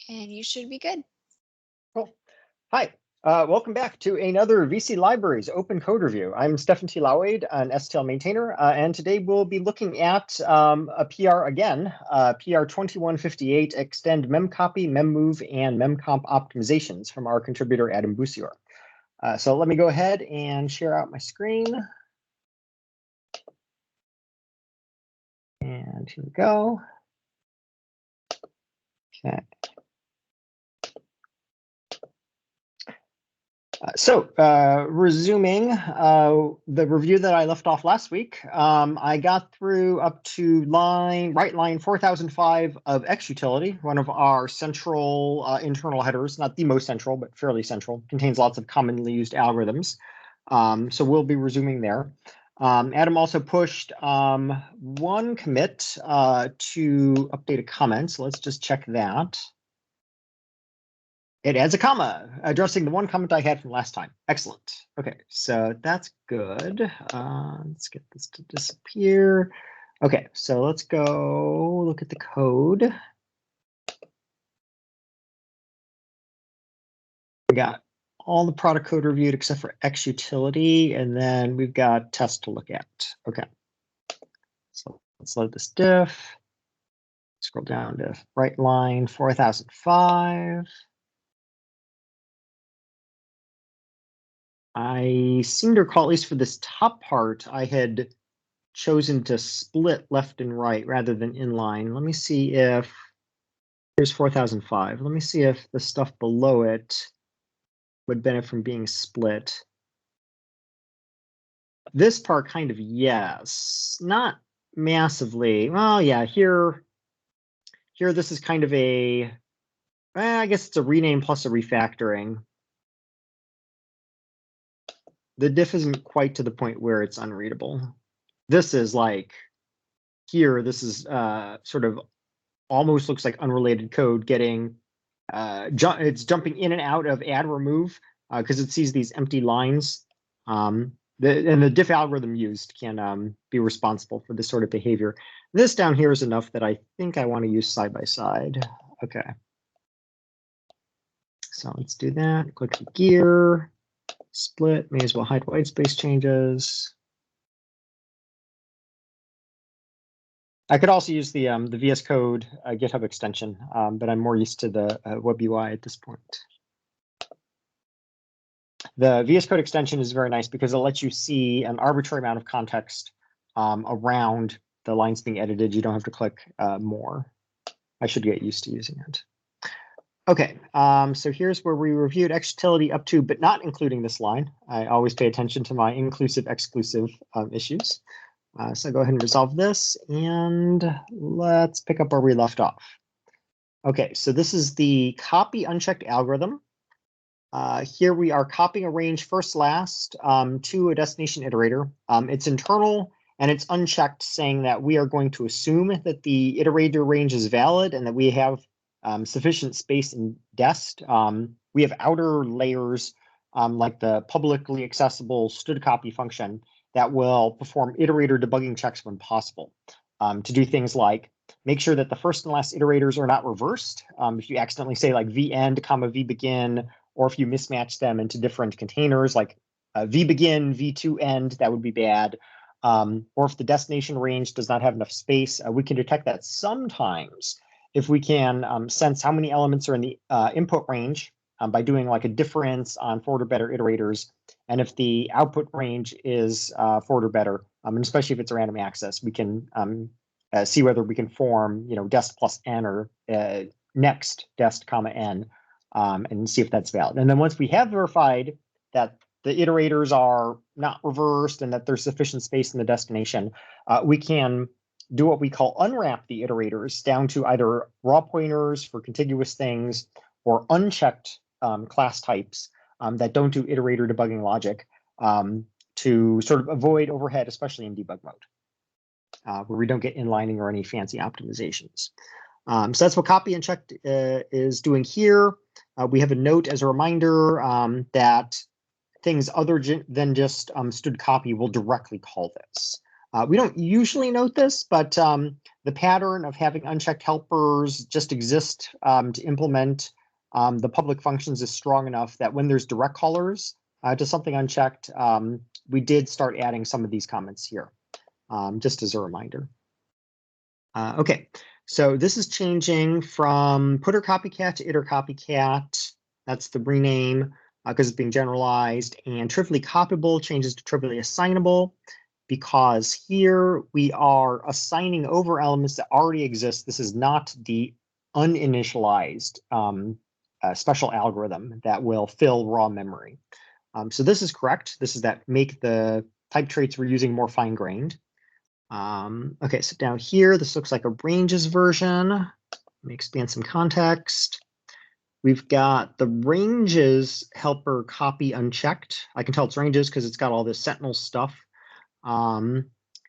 And you should be good. Cool. Hi, welcome back to another VC Libraries Open Code Review. I'm Stefan T. Lauade, an STL maintainer, and today we'll be looking at a PR again, PR 2158, extend memcpy, memmove, and memcomp optimizations from our contributor, Adam Bussior. So let me go ahead and share out my screen. And here we go. Okay. Resuming the review that I left off last week, I got through up to right line 4005 of X-utility, one of our central internal headers, not the most central, but fairly central, contains lots of commonly used algorithms. So we'll be resuming there. Adam also pushed one commit to update a comment. So let's just check that. It adds a comma, addressing the one comment I had from last time. Excellent. Okay, so that's good. Let's get this to disappear. Okay, so let's go look at the code. We got all the product code reviewed except for X-utility, and then we've got test to look at. Okay, so let's load this diff. Scroll down to right line 4005. I seem to recall, at least for this top part, I had chosen to split left and right rather than inline. Let me see if, here's 4005. Let me see if the stuff below it would benefit from being split. This part kind of, yes, not massively. Well, yeah, here this is kind of a, I guess it's a rename plus a refactoring. The diff isn't quite to the point where it's unreadable. This is like, here, this is sort of almost looks like unrelated code getting, it's jumping in and out of add remove because it sees these empty lines. And the diff algorithm used can be responsible for this sort of behavior. This down here is enough that I think I want to use side by side. Okay. So let's do that. Click the gear. Split, may as well hide white space changes. I could also use the VS Code GitHub extension, but I'm more used to the web UI at this point. The VS Code extension is very nice because it lets you see an arbitrary amount of context around the lines being edited. You don't have to click more. I should get used to using it. Okay, so here's where we reviewed X-utility up to, but not including this line. I always pay attention to my inclusive-exclusive issues. So go ahead and resolve this, and let's pick up where we left off. Okay, so this is the copy unchecked algorithm. Here we are copying a range first last to a destination iterator. It's internal, and it's unchecked, saying that we are going to assume that the iterator range is valid and that we have sufficient space in dest. We have outer layers like the publicly accessible std copy function that will perform iterator debugging checks when possible to do things like make sure that the first and last iterators are not reversed. If you accidentally say like vend, vbegin, or if you mismatch them into different containers like vbegin, v2end, that would be bad. Or if the destination range does not have enough space, we can detect that sometimes if we can sense how many elements are in the input range by doing like a difference on forward or better iterators. And if the output range is forward or better, and especially if it's a random access, we can see whether we can form, dest plus n or next dest comma n and see if that's valid. And then once we have verified that the iterators are not reversed and that there's sufficient space in the destination, we can do what we call unwrap the iterators down to either raw pointers for contiguous things or unchecked class types that don't do iterator debugging logic to sort of avoid overhead, especially in debug mode, where we don't get inlining or any fancy optimizations. So that's what copy unchecked is doing here. We have a note as a reminder that things other than just std copy will directly call this. We don't usually note this, but the pattern of having unchecked helpers just exist to implement the public functions is strong enough that when there's direct callers to something unchecked, we did start adding some of these comments here, just as a reminder. Okay, so this is changing from putter copycat to iter copycat. That's the rename because it's being generalized, and trivially copyable changes to trivially assignable, because here we are assigning over elements that already exist. This is not the uninitialized special algorithm that will fill raw memory. So this is correct. This is that make the type traits we're using more fine-grained. Okay, so down here, this looks like a ranges version. Let me expand some context. We've got the ranges helper copy unchecked. I can tell it's ranges because it's got all this sentinel stuff.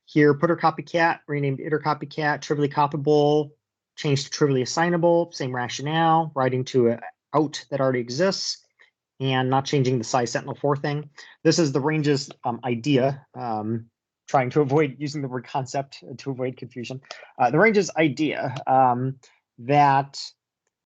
Here, putter copycat, renamed iter copycat, trivially copyable, changed to trivially assignable, same rationale, writing to an out that already exists, and not changing the size sentinel4 thing. This is the ranges idea, trying to avoid using the word concept to avoid confusion. The ranges idea that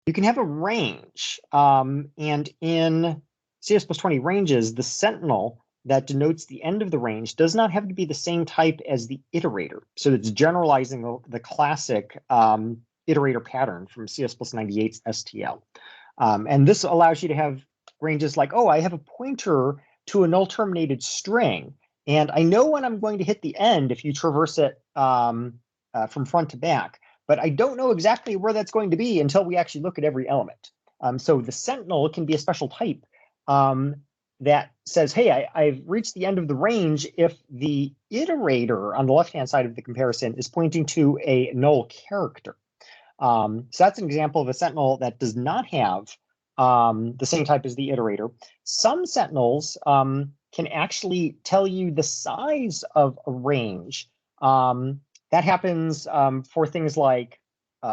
you can have a range, and in CS+20 ranges, the sentinel that denotes the end of the range does not have to be the same type as the iterator. So it's generalizing the classic iterator pattern from CS+98's STL. And this allows you to have ranges like, oh, I have a pointer to a null terminated string, and I know when I'm going to hit the end if you traverse it from front to back, but I don't know exactly where that's going to be until we actually look at every element. So the sentinel can be a special type that says, hey, I've reached the end of the range if the iterator on the left-hand side of the comparison is pointing to a null character. So that's an example of a sentinel that does not have the same type as the iterator. Some sentinels can actually tell you the size of a range. That happens for things like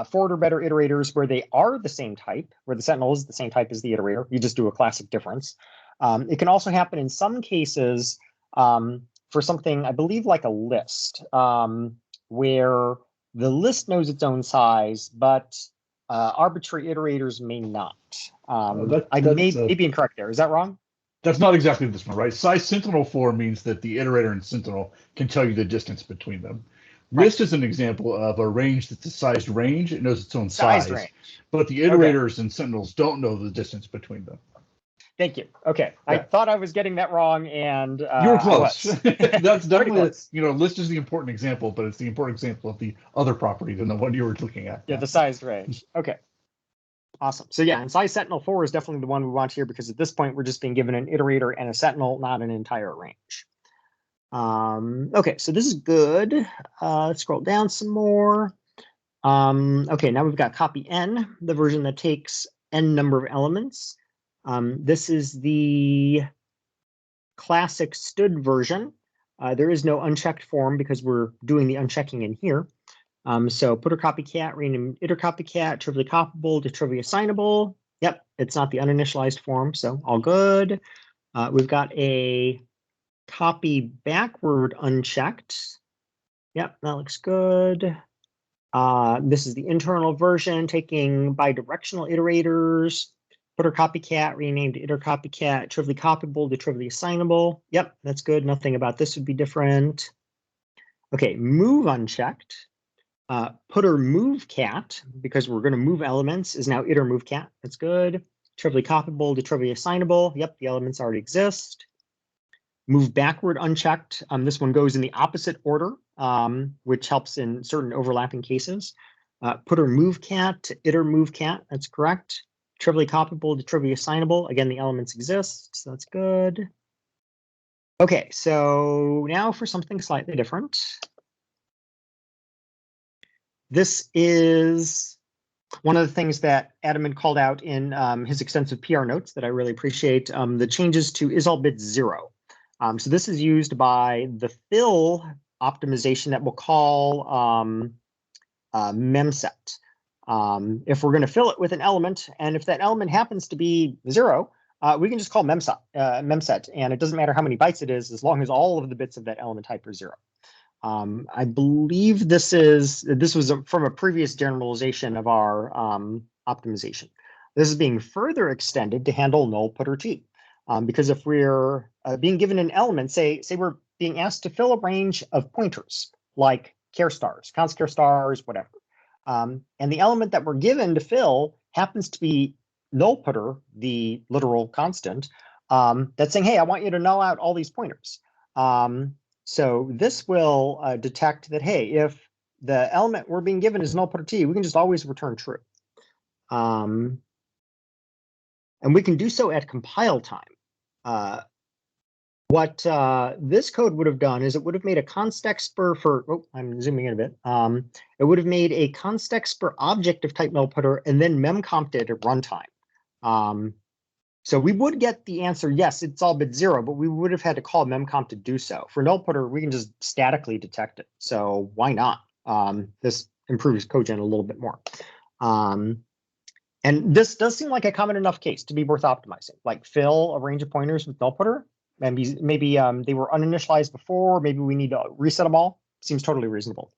forward or better iterators where they are the same type, where the sentinel is the same type as the iterator. You just do a classic difference. It can also happen in some cases for something, I believe, like a list, where the list knows its own size, but arbitrary iterators may not. I may be incorrect there. Is that wrong? That's not exactly this one, right? Size sentinel4 means that the iterator and sentinel can tell you the distance between them. Right. List is an example of a range that's a sized range. It knows its own size, but the iterators and sentinels don't know the distance between them. Thank you. Okay, yeah. I thought I was getting that wrong, and you were close. That's definitely, list is the important example, but it's the important example of the other property than the one you were looking at. Yeah, the sized range. Okay. Awesome. So yeah, and size sentinel4 is definitely the one we want here because at this point we're just being given an iterator and a sentinel, not an entire range. Okay, so this is good. Let's scroll down some more. Okay, now we've got copy n, the version that takes n number of elements. This is the classic stud version. There is no unchecked form because we're doing the unchecking in here. So putter copycat, rename iter copycat, trivially copyable to trivially assignable. Yep, it's not the uninitialized form, so all good. We've got a copy backward unchecked. Yep, that looks good. This is the internal version taking bidirectional iterators. Putter copycat, renamed iter copycat, trivially copyable to trivially assignable. Yep, that's good. Nothing about this would be different. Okay, move unchecked. Putter move cat, because we're going to move elements, is now iter move cat. That's good. Trivially copyable to trivially assignable. Yep, the elements already exist. Move backward unchecked. This one goes in the opposite order, which helps in certain overlapping cases. Putter move cat to iter move cat. That's correct. Trivially copyable to trivially assignable. Again, the elements exist, so that's good. Okay, so now for something slightly different. This is one of the things that Adam had called out in his extensive PR notes that I really appreciate, the changes to isAllBit 0. So this is used by the fill optimization that we'll call memset. If we're going to fill it with an element, and if that element happens to be 0, we can just call memset, and it doesn't matter how many bytes it is, as long as all of the bits of that element type are 0. I believe this was from a previous generalization of our optimization. This is being further extended to handle null put or t. Because if we're being given an element, say we're being asked to fill a range of pointers like char stars, const char stars, whatever. And the element that we're given to fill happens to be null putter, the literal constant, that's saying, hey, I want you to null out all these pointers. So this will detect that, hey, if the element we're being given is null putter t, we can just always return true. And we can do so at compile time. What this code would have done is it would have made a constexpr for, oh, I'm zooming in a bit. It would have made a constexpr object of type null putter and then memcomped it at runtime. So we would get the answer, yes, it's all bit 0, but we would have had to call memcomp to do so. For null putter, we can just statically detect it. So why not? This improves cogen a little bit more. And this does seem like a common enough case to be worth optimizing, like fill a range of pointers with null putter. Maybe they were uninitialized before. Maybe we need to reset them all. Seems totally reasonable.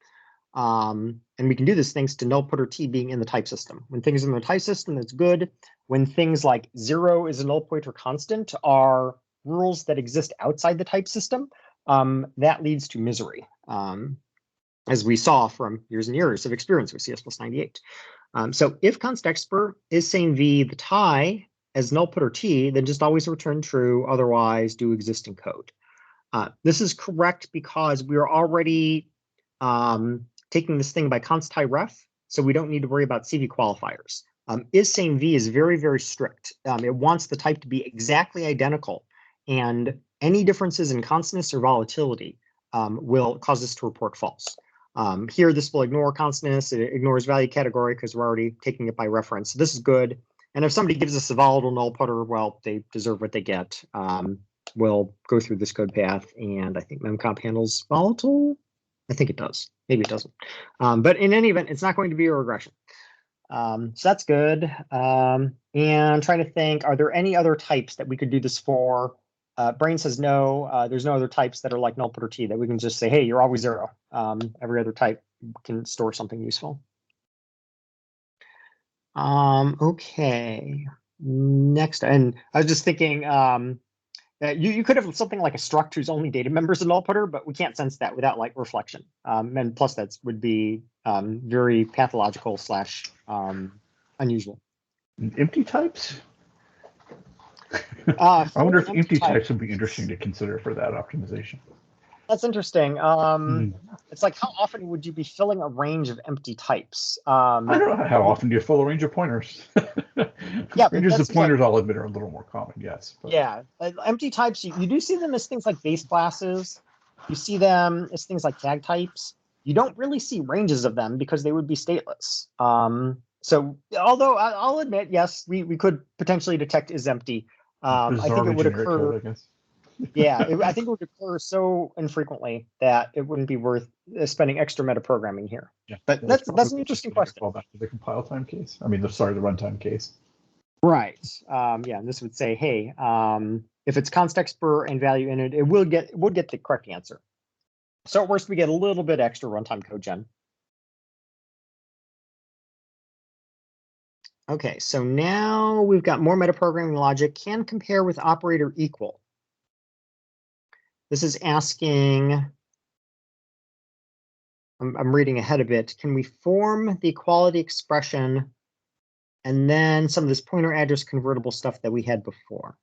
And we can do this thanks to null putter t being in the type system. When things are in the type system, that's good. When things like 0 is a null pointer constant are rules that exist outside the type system, that leads to misery, as we saw from years and years of experience with CS+98. So if constexpr is saying v the tie as null putter t, then just always return true, otherwise do existing code. This is correct because we are already taking this thing by const tie ref, so we don't need to worry about CV qualifiers. Is saying v is very, very strict. It wants the type to be exactly identical, and any differences in constantness or volatility will cause us to report false. Here, this will ignore constantness. It ignores value category because we're already taking it by reference. So this is good. And if somebody gives us a volatile null putter, well, they deserve what they get. We'll go through this code path, and I think memcomp handles volatile. I think it does. Maybe it doesn't. But in any event, it's not going to be a regression. So that's good. And trying to think, are there any other types that we could do this for? Brain says no. There's no other types that are like null putter t that we can just say, hey, you're always 0. Every other type can store something useful. Okay. Next, and I was just thinking, you could have something like a struct whose only data members are null putter, but we can't sense that without like reflection. And plus, that would be very pathological / unusual. Empty types? I wonder if empty types would be interesting to consider for that optimization. That's interesting. It's like, how often would you be filling a range of empty types? I don't know. How often do you fill a range of pointers? Yeah, ranges of pointers, I'll admit, are a little more common, yes. But. Yeah, empty types, you do see them as things like base classes. You see them as things like tag types. You don't really see ranges of them because they would be stateless. So although I'll admit, yes, we could potentially detect is empty. I think it would occur. Code, I guess. Yeah, I think it would occur so infrequently that it wouldn't be worth spending extra metaprogramming here. Yeah, but that's an interesting question. Fall back to the compile time case. I mean, the runtime case. Right. Yeah, and this would say, hey, if it's constexpr and value in it, it would get the correct answer. So at worst, we get a little bit extra runtime code gen. Okay, so now we've got more metaprogramming logic. Can compare with operator equal. This is asking, I'm reading ahead a bit. Can we form the equality expression and then some of this pointer address convertible stuff that we had before?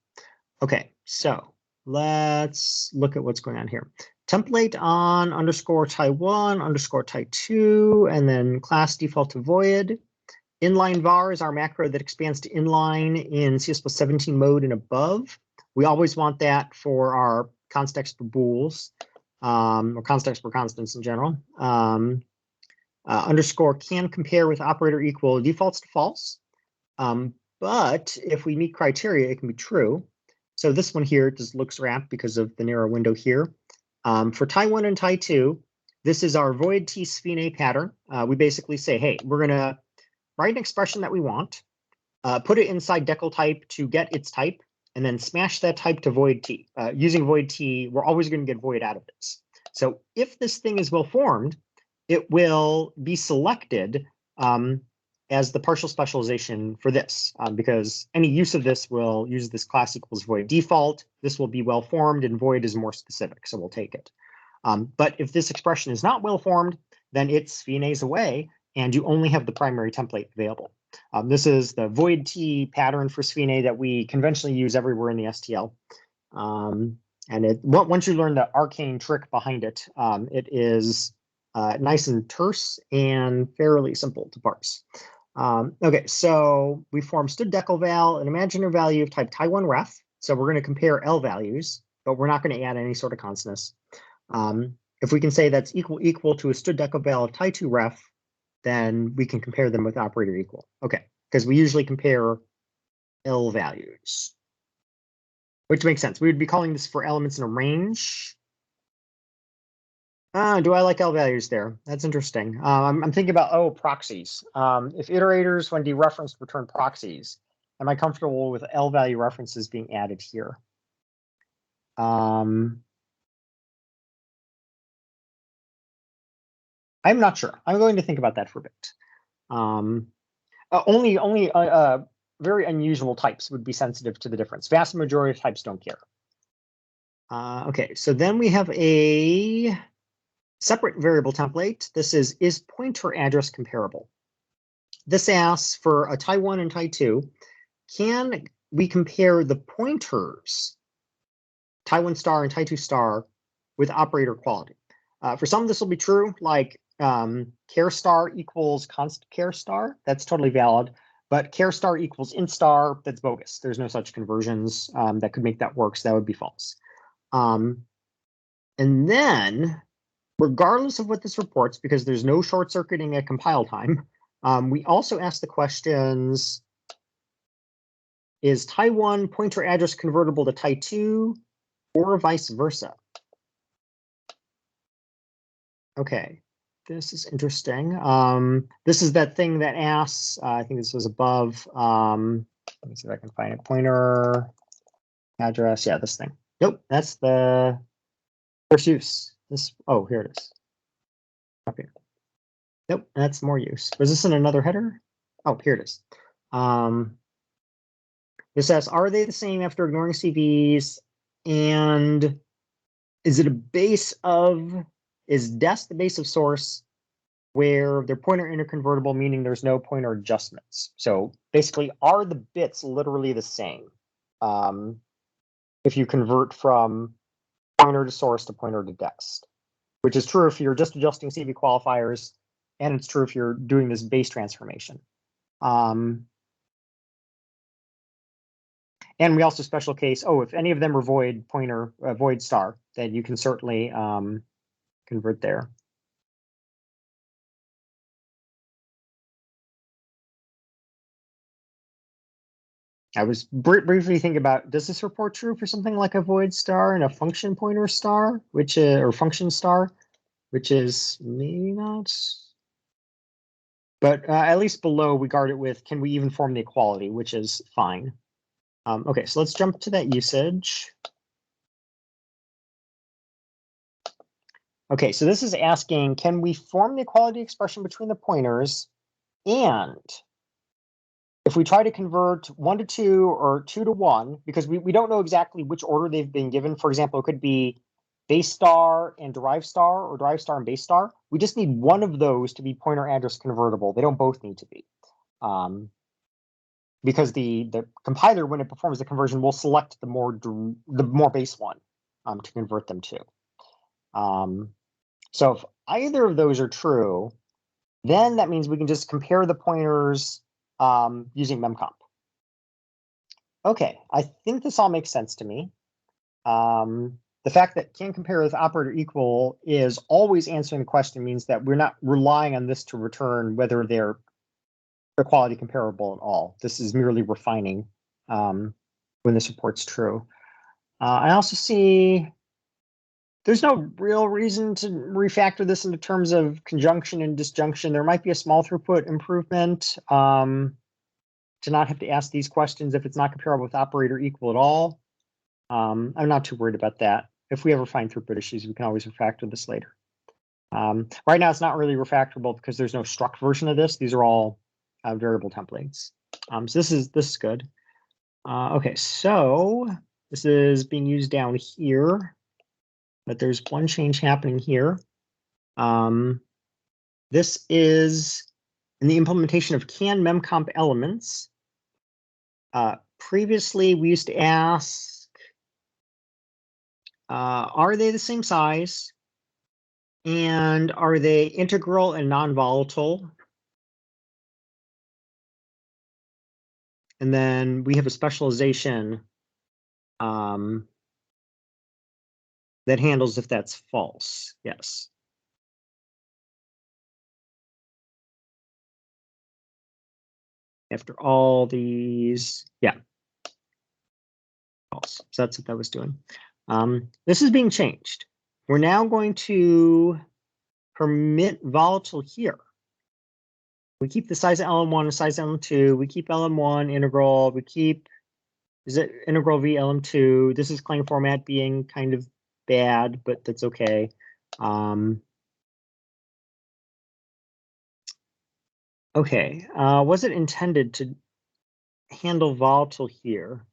Okay, so let's look at what's going on here. Template on underscore ty1 underscore ty2, and then class default to void. Inline var is our macro that expands to inline in CS+17 mode and above. We always want that for our constexpr bools, or constexpr constants in general. Underscore can compare with operator equal defaults to false. But if we meet criteria, it can be true. So this one here just looks wrapped because of the narrow window here. For ty1 and ty2, this is our void t sphere pattern. We basically say, hey, we're going to write an expression that we want, put it inside decal type to get its type, and then smash that type to void t. Using void t, we're always going to get void out of this. So if this thing is well formed, it will be selected as the partial specialization for this, because any use of this will use this class equals void default. This will be well formed, and void is more specific, so we'll take it. But if this expression is not well formed, then it sphenays away, and you only have the primary template available. This is the void T pattern for sphenay that we conventionally use everywhere in the STL. And once you learn the arcane trick behind it, it is nice and terse and fairly simple to parse. Okay, so we form std declval, an imaginary value of type Taiwan ref. So we're going to compare L values, but we're not going to add any sort of consonants. If we can say that's equal to a std declval of Tai2 ref, then we can compare them with operator equal. Okay, because we usually compare L values, which makes sense. We would be calling this for elements in a range. Do I like L values there? That's interesting. I'm thinking about, proxies. If iterators, when dereferenced, return proxies, am I comfortable with L value references being added here? I'm not sure. I'm going to think about that for a bit. Only very unusual types would be sensitive to the difference. Vast majority of types don't care. Okay, so then we have a separate variable template. This is pointer address comparable. This asks for a Tai1 and Tai2. Can we compare the pointers, Tai1 star and Tai2 star, with operator quality? For some, this will be true, like char star equals const char star. That's totally valid. But char star equals int star, that's bogus. There's no such conversions that could make that work, so that would be false. And then, regardless of what this reports, because there's no short circuiting at compile time, we also ask the questions, is Tai1 pointer address convertible to Tai2 or vice versa? Okay, this is interesting. This is that thing that asks, I think this was above, let me see if I can find it, pointer address, yeah, this thing. Nope, that's the first use. This, oh, here it is. Up here. Nope, that's more use. Was this in another header? Oh, here it is. This says, are they the same after ignoring CVs? And is it a base of, is des the base of source where they're pointer interconvertible, meaning there's no pointer adjustments? So basically, are the bits literally the same? If you convert from pointer to source to pointer to dest, which is true if you're just adjusting CV qualifiers, and it's true if you're doing this base transformation. And we also special case, if any of them are void pointer, void star, then you can certainly convert there. I was briefly thinking about, does this report true for something like a void star and a function pointer star, which or function star, which is maybe not. But at least below, we guard it with, can we even form the equality, which is fine. Okay, so let's jump to that usage. Okay, so this is asking, can we form the equality expression between the pointers? And if we try to convert 1 to 2 or 2 to 1, because we don't know exactly which order they've been given. For example, it could be base star and derived star, or derived star and base star. We just need one of those to be pointer address convertible. They don't both need to be. Because the compiler, when it performs the conversion, will select the more base one to convert them to. So if either of those are true, then that means we can just compare the pointers using memcmp. Okay, I think this all makes sense to me. The fact that can compare with operator equal is always answering the question means that we're not relying on this to return whether they're quality comparable at all. This is merely refining when this report's true. I also see there's no real reason to refactor this into terms of conjunction and disjunction. There might be a small throughput improvement to not have to ask these questions if it's not comparable with operator equal at all. I'm not too worried about that. if we ever find throughput issues, we can always refactor this later. Right now, it's not really refactorable because there's no struct version of this. These are all variable templates. So this is good. Okay, so this is being used down here, but there's one change happening here. This is in the implementation of can memcomp elements. Previously, we used to ask, are they the same size? And are they integral and non-volatile? And then we have a specialization that handles if that's false. Yes. After all these, yeah. False. So that's what that was doing. This is being changed. We're now going to permit volatile here. We keep the size of LM1 and size of LM2. We keep LM1 integral. We keep, is it integral v LM2? This is claim format being kind of bad, but that's okay. Okay, was it intended to handle volatile here?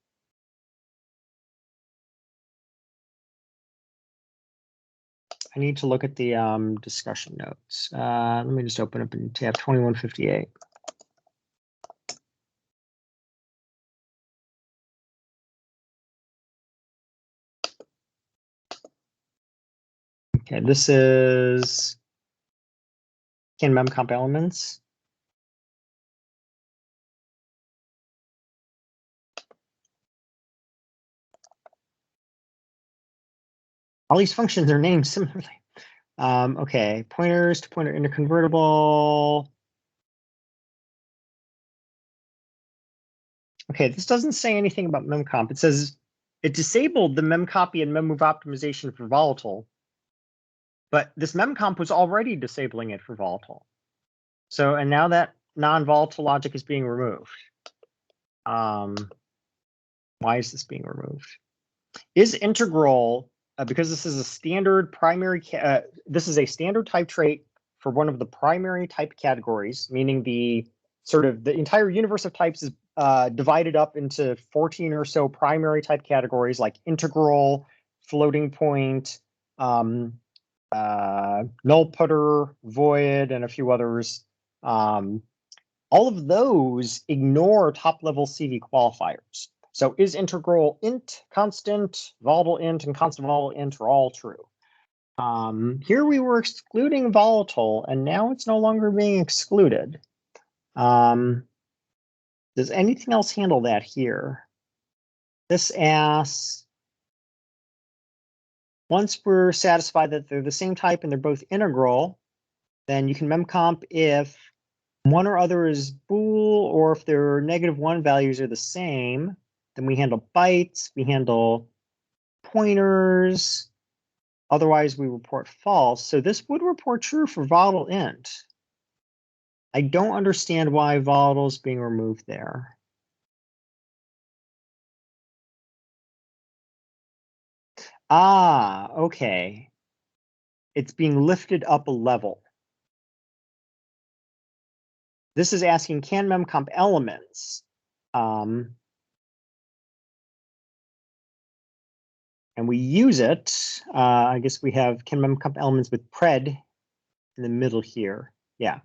I need to look at the discussion notes. Let me just open up in tab 2158. Okay, this is can memcomp elements. All these functions are named similarly. Okay, pointers to pointer interconvertible. Okay, this doesn't say anything about memcomp. It says it disabled the memcopy and memmove optimization for volatile, but this memcomp was already disabling it for volatile. So, and now that non-volatile logic is being removed. Why is this being removed? Is integral, because this is a standard primary, this is a standard type trait for one of the primary type categories, meaning the sort of the entire universe of types is divided up into 14 or so primary type categories like integral, floating point, null putter, void, and a few others. All of those ignore top level CV qualifiers. So is integral int, constant, volatile int, and constant volatile int are all true. Here we were excluding volatile, and now it's no longer being excluded. Does anything else handle that here? This asks, once we're satisfied that they're the same type and they're both integral, then you can memcomp if one or other is bool, or if their -1 values are the same. Then we handle bytes, we handle pointers. Otherwise, we report false. So this would report true for volatile int. I don't understand why volatile is being removed there. Ah, okay. It's being lifted up a level. This is asking, can memcomp elements? And we use it. I guess we have can memcomp elements with pred in the middle here. Yeah.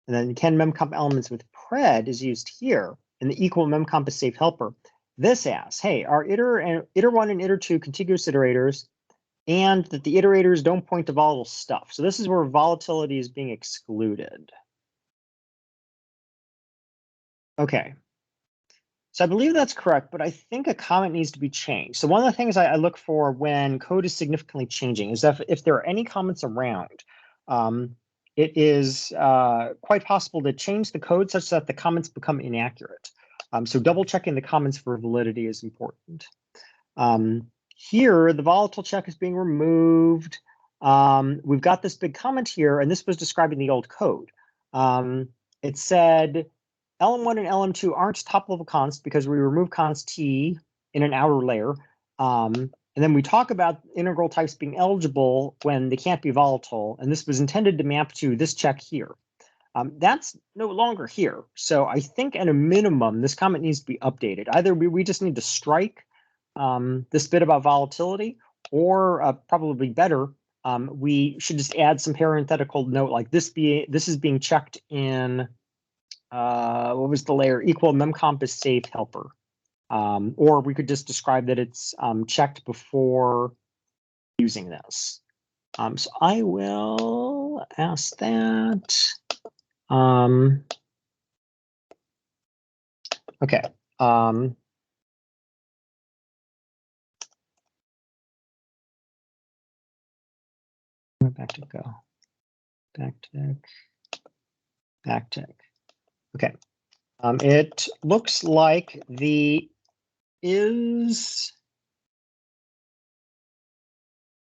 And then can memcomp elements with pred is used here. And the equal memcomp is safe helper. This asks, hey, are iter1 and iter2 contiguous iterators, and that the iterators don't point to volatile stuff. So this is where volatility is being excluded. Okay. So I believe that's correct, but I think a comment needs to be changed. So one of the things I look for when code is significantly changing is that if there are any comments around, it is quite possible to change the code such that the comments become inaccurate. So double checking the comments for validity is important. Here, the volatile check is being removed. We've got this big comment here, and this was describing the old code. It said, LM1 and LM2 aren't top level const because we remove const T in an outer layer. And And then we talk about integral types being eligible when they can't be volatile. And this was intended to map to this check here. That's no longer here. So I think at a minimum, this comment needs to be updated. Either we just need to strike this bit about volatility, or probably better, we should just add some parenthetical note like this is being checked in, what was the layer? Equal memcomp is safe helper. Or we could just describe that it's checked before using this. So I will ask that. Okay. Back to go. Backtick. Okay. It looks like the is.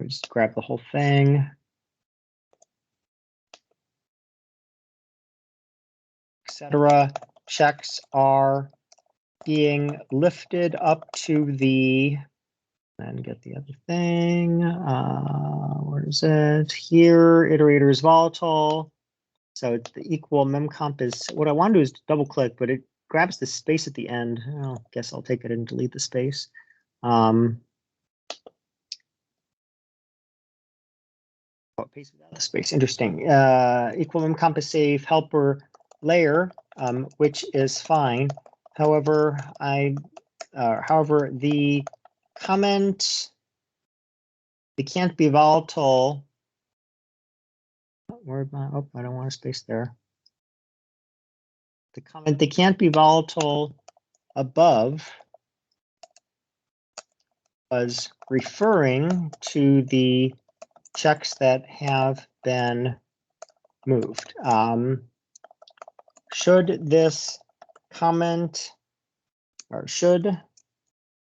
Just grab the whole thing. Etc. Checks are being lifted up to the, and get the other thing. Where is it? Here, iterator is volatile. So it's the equal memcomp is, what I want to do is double click, but it grabs the space at the end. I guess I'll take it and delete the space. Paste without the space. Interesting. Equal memcomp is safe helper layer, which is fine. However, the comment, it can't be volatile. Where am I? Oh, I don't want a space there. The comment, they can't be volatile above, was referring to the checks that have been moved. Should this comment, or should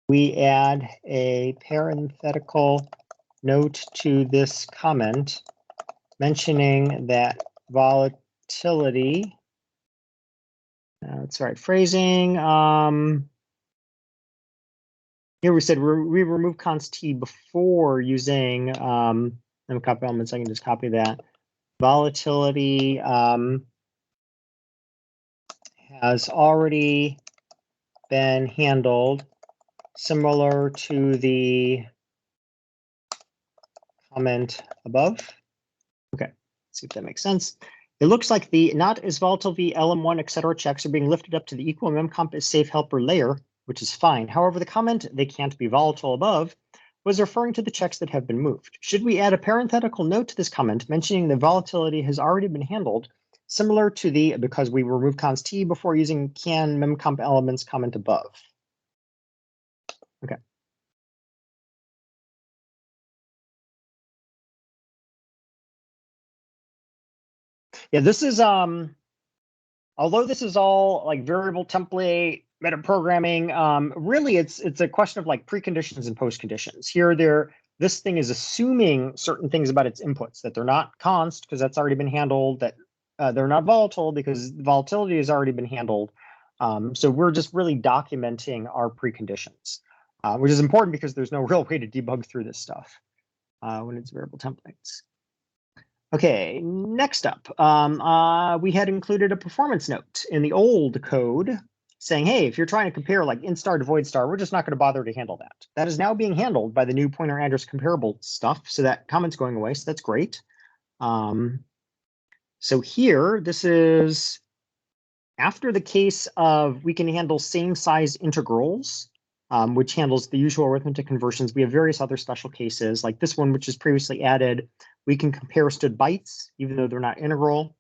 we add a parenthetical note to this comment mentioning that volatility, that's the right phrasing. Here we said we remove const t before using memcpy elements. I can just copy that. Volatility has already been handled, similar to the comment above. Okay, let's see if that makes sense. It looks like the not as volatile v lm1 etc. checks are being lifted up to the equal memcomp is safe helper layer, which is fine. However, the comment they can't be volatile above was referring to the checks that have been moved. Should we add a parenthetical note to this comment mentioning the volatility has already been handled, similar to the because we remove const t before using can memcomp elements comment above? Okay. Yeah, this is although this is all like variable template metaprogramming, really it's a question of like preconditions and postconditions. Here, this thing is assuming certain things about its inputs, that they're not const because that's already been handled, that they're not volatile because volatility has already been handled. So we're just really documenting our preconditions, which is important because there's no real way to debug through this stuff when it's variable templates. Okay, next up, we had included a performance note in the old code saying, hey, if you're trying to compare like int star to void star, we're just not going to bother to handle that. That is now being handled by the new pointer address comparable stuff. So that comment's going away. So that's great. So here, this is after the case of we can handle same size integrals, which handles the usual arithmetic conversions. We have various other special cases like this one, which is previously added. We can compare stood bytes, even though they're not integral.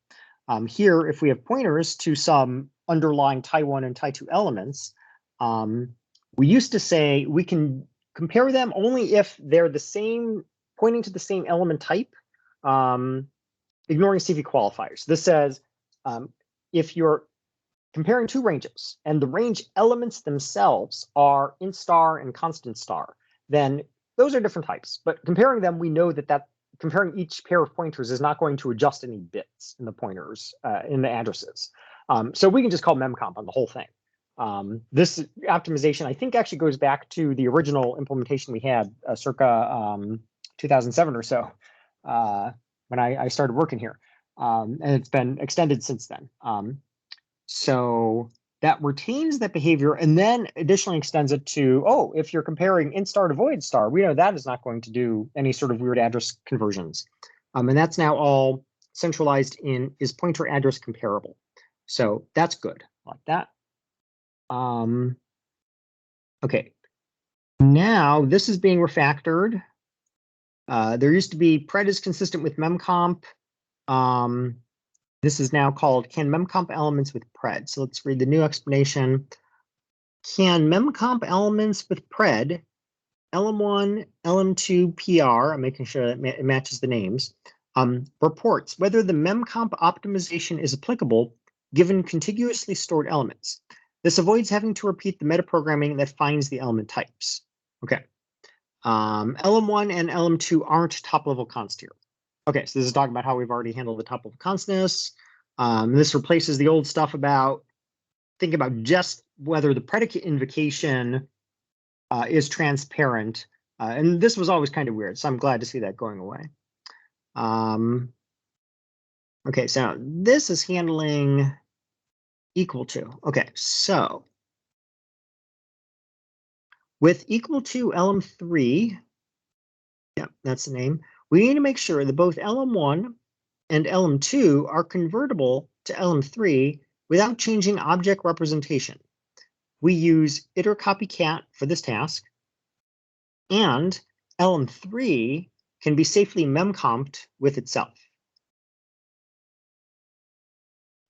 Here, if we have pointers to some underlying tie1 and tie2 elements, we used to say we can compare them only if they're the same, pointing to the same element type, ignoring CV qualifiers. This says if you're comparing two ranges and the range elements themselves are int star and constant star, then those are different types. But comparing them, we know that comparing each pair of pointers is not going to adjust any bits in the pointers, in the addresses. So we can just call memcomp on the whole thing. This optimization, I think, actually goes back to the original implementation we had circa 2007 or so when I started working here. And it's been extended since then. So that retains that behavior and then additionally extends it to, oh, if you're comparing int star to void star, we know that is not going to do any sort of weird address conversions. And that's now all centralized in is pointer address comparable. So that's good, like that. Okay, now this is being refactored. There used to be pred is consistent with memcomp. This is now called can memcomp elements with pred. So let's read the new explanation. Can memcomp elements with pred, lm1, lm2, pr, I'm making sure that it matches the names, reports whether the memcomp optimization is applicable given contiguously stored elements. This avoids having to repeat the metaprogramming that finds the element types. Okay. LM1 and LM2 aren't top-level const here. Okay, so this is talking about how we've already handled the top-level constness. This replaces the old stuff about thinking about just whether the predicate invocation is transparent. And this was always kind of weird, so I'm glad to see that going away. Okay, so this is handling equal to. Okay, so with equal to lm3, yeah, that's the name, we need to make sure that both lm1 and lm2 are convertible to lm3 without changing object representation. We use iter copycat for this task, and lm3 can be safely memcomped with itself.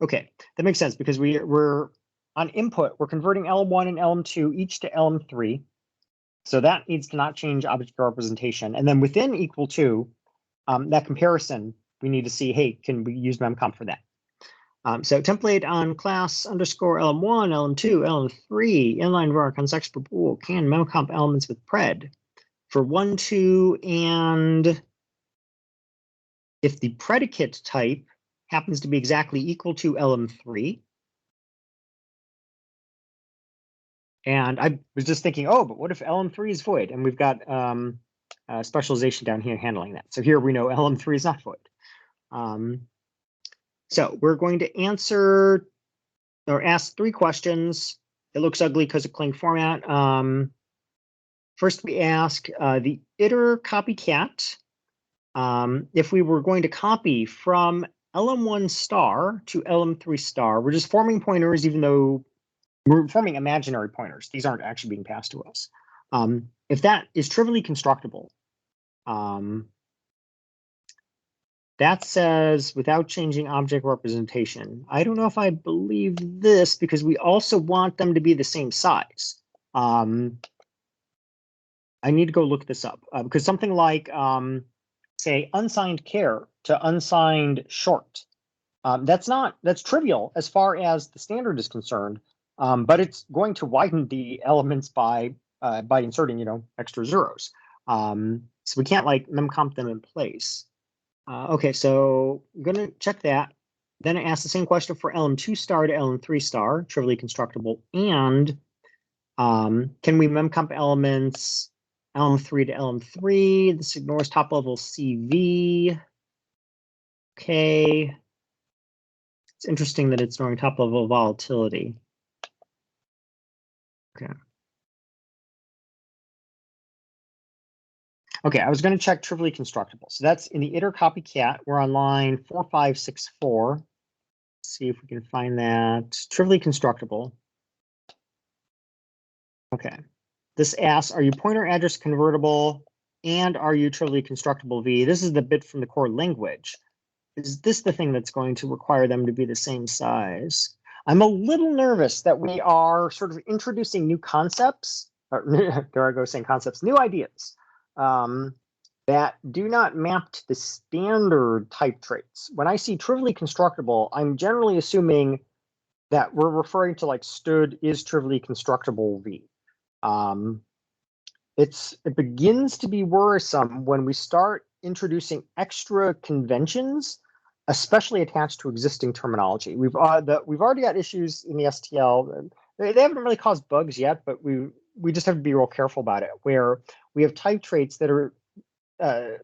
Okay, that makes sense because we're on input, we're converting lm1 and lm2 each to lm3. So that needs to not change object representation. And then within equal to, that comparison, we need to see, hey, can we use memcomp for that? So template on class underscore lm1, lm2, lm3, inline var context per pool, can memcomp elements with pred for 1, 2, and if the predicate type happens to be exactly equal to lm3. And I was just thinking, oh, but what if lm3 is void? And we've got specialization down here handling that. So here we know lm3 is not void. So we're going to answer or ask 3 questions. It looks ugly because of Clang format. First, we ask the iter copycat. If we were going to copy from lm1 star to lm3 star, we're just forming pointers, even though we're forming imaginary pointers. These aren't actually being passed to us. If that is trivially constructible, that says without changing object representation. I don't know if I believe this because we also want them to be the same size. I need to go look this up because something like, say, unsigned care to unsigned short. That's trivial as far as the standard is concerned, but it's going to widen the elements by inserting, extra zeros. So we can't like memcomp them in place. Okay, so I'm gonna check that. Then I ask the same question for lm2 star to lm3 star, trivially constructible, and can we memcomp elements lm3 to lm3? This ignores top level CV. Okay. It's interesting that it's ignoring top level volatility. Okay. Okay, I was going to check trivially constructible. So that's in the iter copycat. We're on line 4564. Let's see if we can find that. Trivially constructible. Okay. This asks, are you pointer address convertible and are you trivially constructible V? This is the bit from the core language. Is this the thing that's going to require them to be the same size? I'm a little nervous that we are sort of introducing new concepts, or there I go saying concepts, new ideas that do not map to the standard type traits. When I see trivially constructible, I'm generally assuming that we're referring to like std is trivially constructible V. It begins to be worrisome when we start introducing extra conventions, especially attached to existing terminology. We've already got issues in the STL. they haven't really caused bugs yet, but we just have to be real careful about it, where we have type traits that are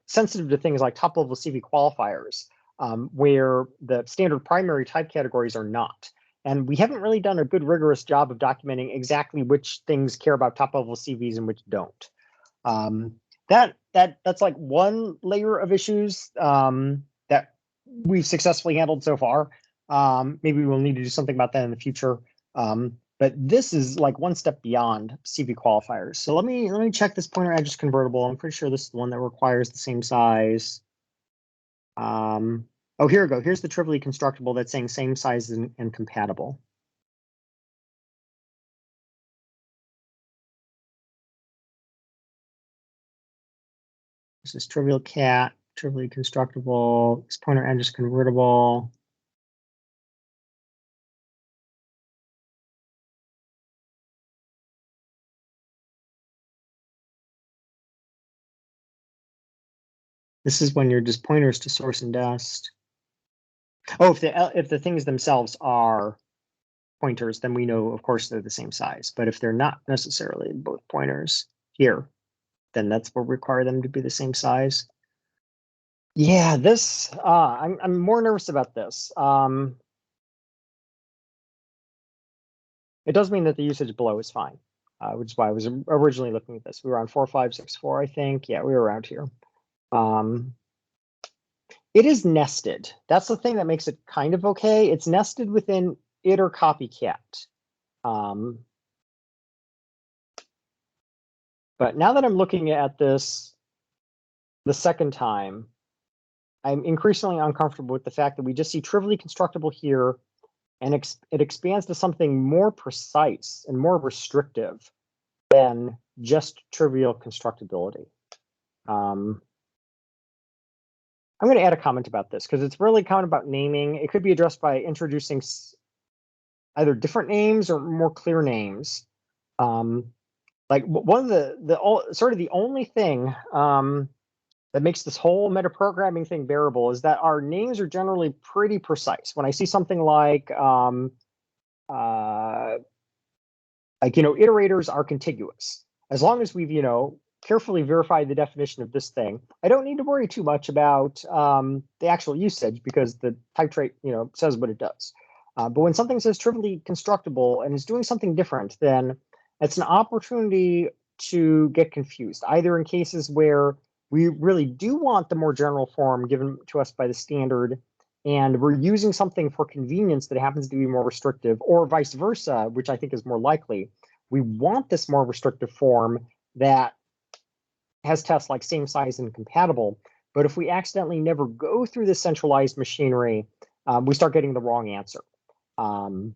sensitive to things like top-level CV qualifiers, where the standard primary type categories are not. And we haven't really done a good rigorous job of documenting exactly which things care about top-level CVs and which don't. That's like one layer of issues that we've successfully handled so far. Maybe we'll need to do something about that in the future. But this is like one step beyond CV qualifiers. So let me check this pointer address convertible. I'm pretty sure this is the one that requires the same size. Oh, here we go. Here's the trivially constructible that's saying same size and compatible. This is trivial cat, trivially constructible, this pointer address convertible. This is when you're just pointers to source and dest. Oh, if the things themselves are pointers, then we know, of course, they're the same size. But if they're not necessarily both pointers here, then that's what require them to be the same size. Yeah, this I'm more nervous about this. It does mean that the usage below is fine, which is why I was originally looking at this. We were on 4564, I think. Yeah, we were around here. It is nested. That's the thing that makes it kind of okay. It's nested within it or copycat. But now that I'm looking at this the second time, I'm increasingly uncomfortable with the fact that we just see trivially constructible here, and it expands to something more precise and more restrictive than just trivial constructibility. I'm going to add a comment about this because it's really a comment about naming. It could be addressed by introducing either different names or more clear names. Like one of the only thing that makes this whole metaprogramming thing bearable is that our names are generally pretty precise. When I see something like iterators are contiguous, as long as we've carefully verified the definition of this thing, I don't need to worry too much about the actual usage because the type trait says what it does. But when something says trivially constructible and is doing something different, then it's an opportunity to get confused, either in cases where we really do want the more general form given to us by the standard, and we're using something for convenience that happens to be more restrictive, or vice versa, which I think is more likely. We want this more restrictive form that has tests like same size and compatible, but if we accidentally never go through this centralized machinery, we start getting the wrong answer. And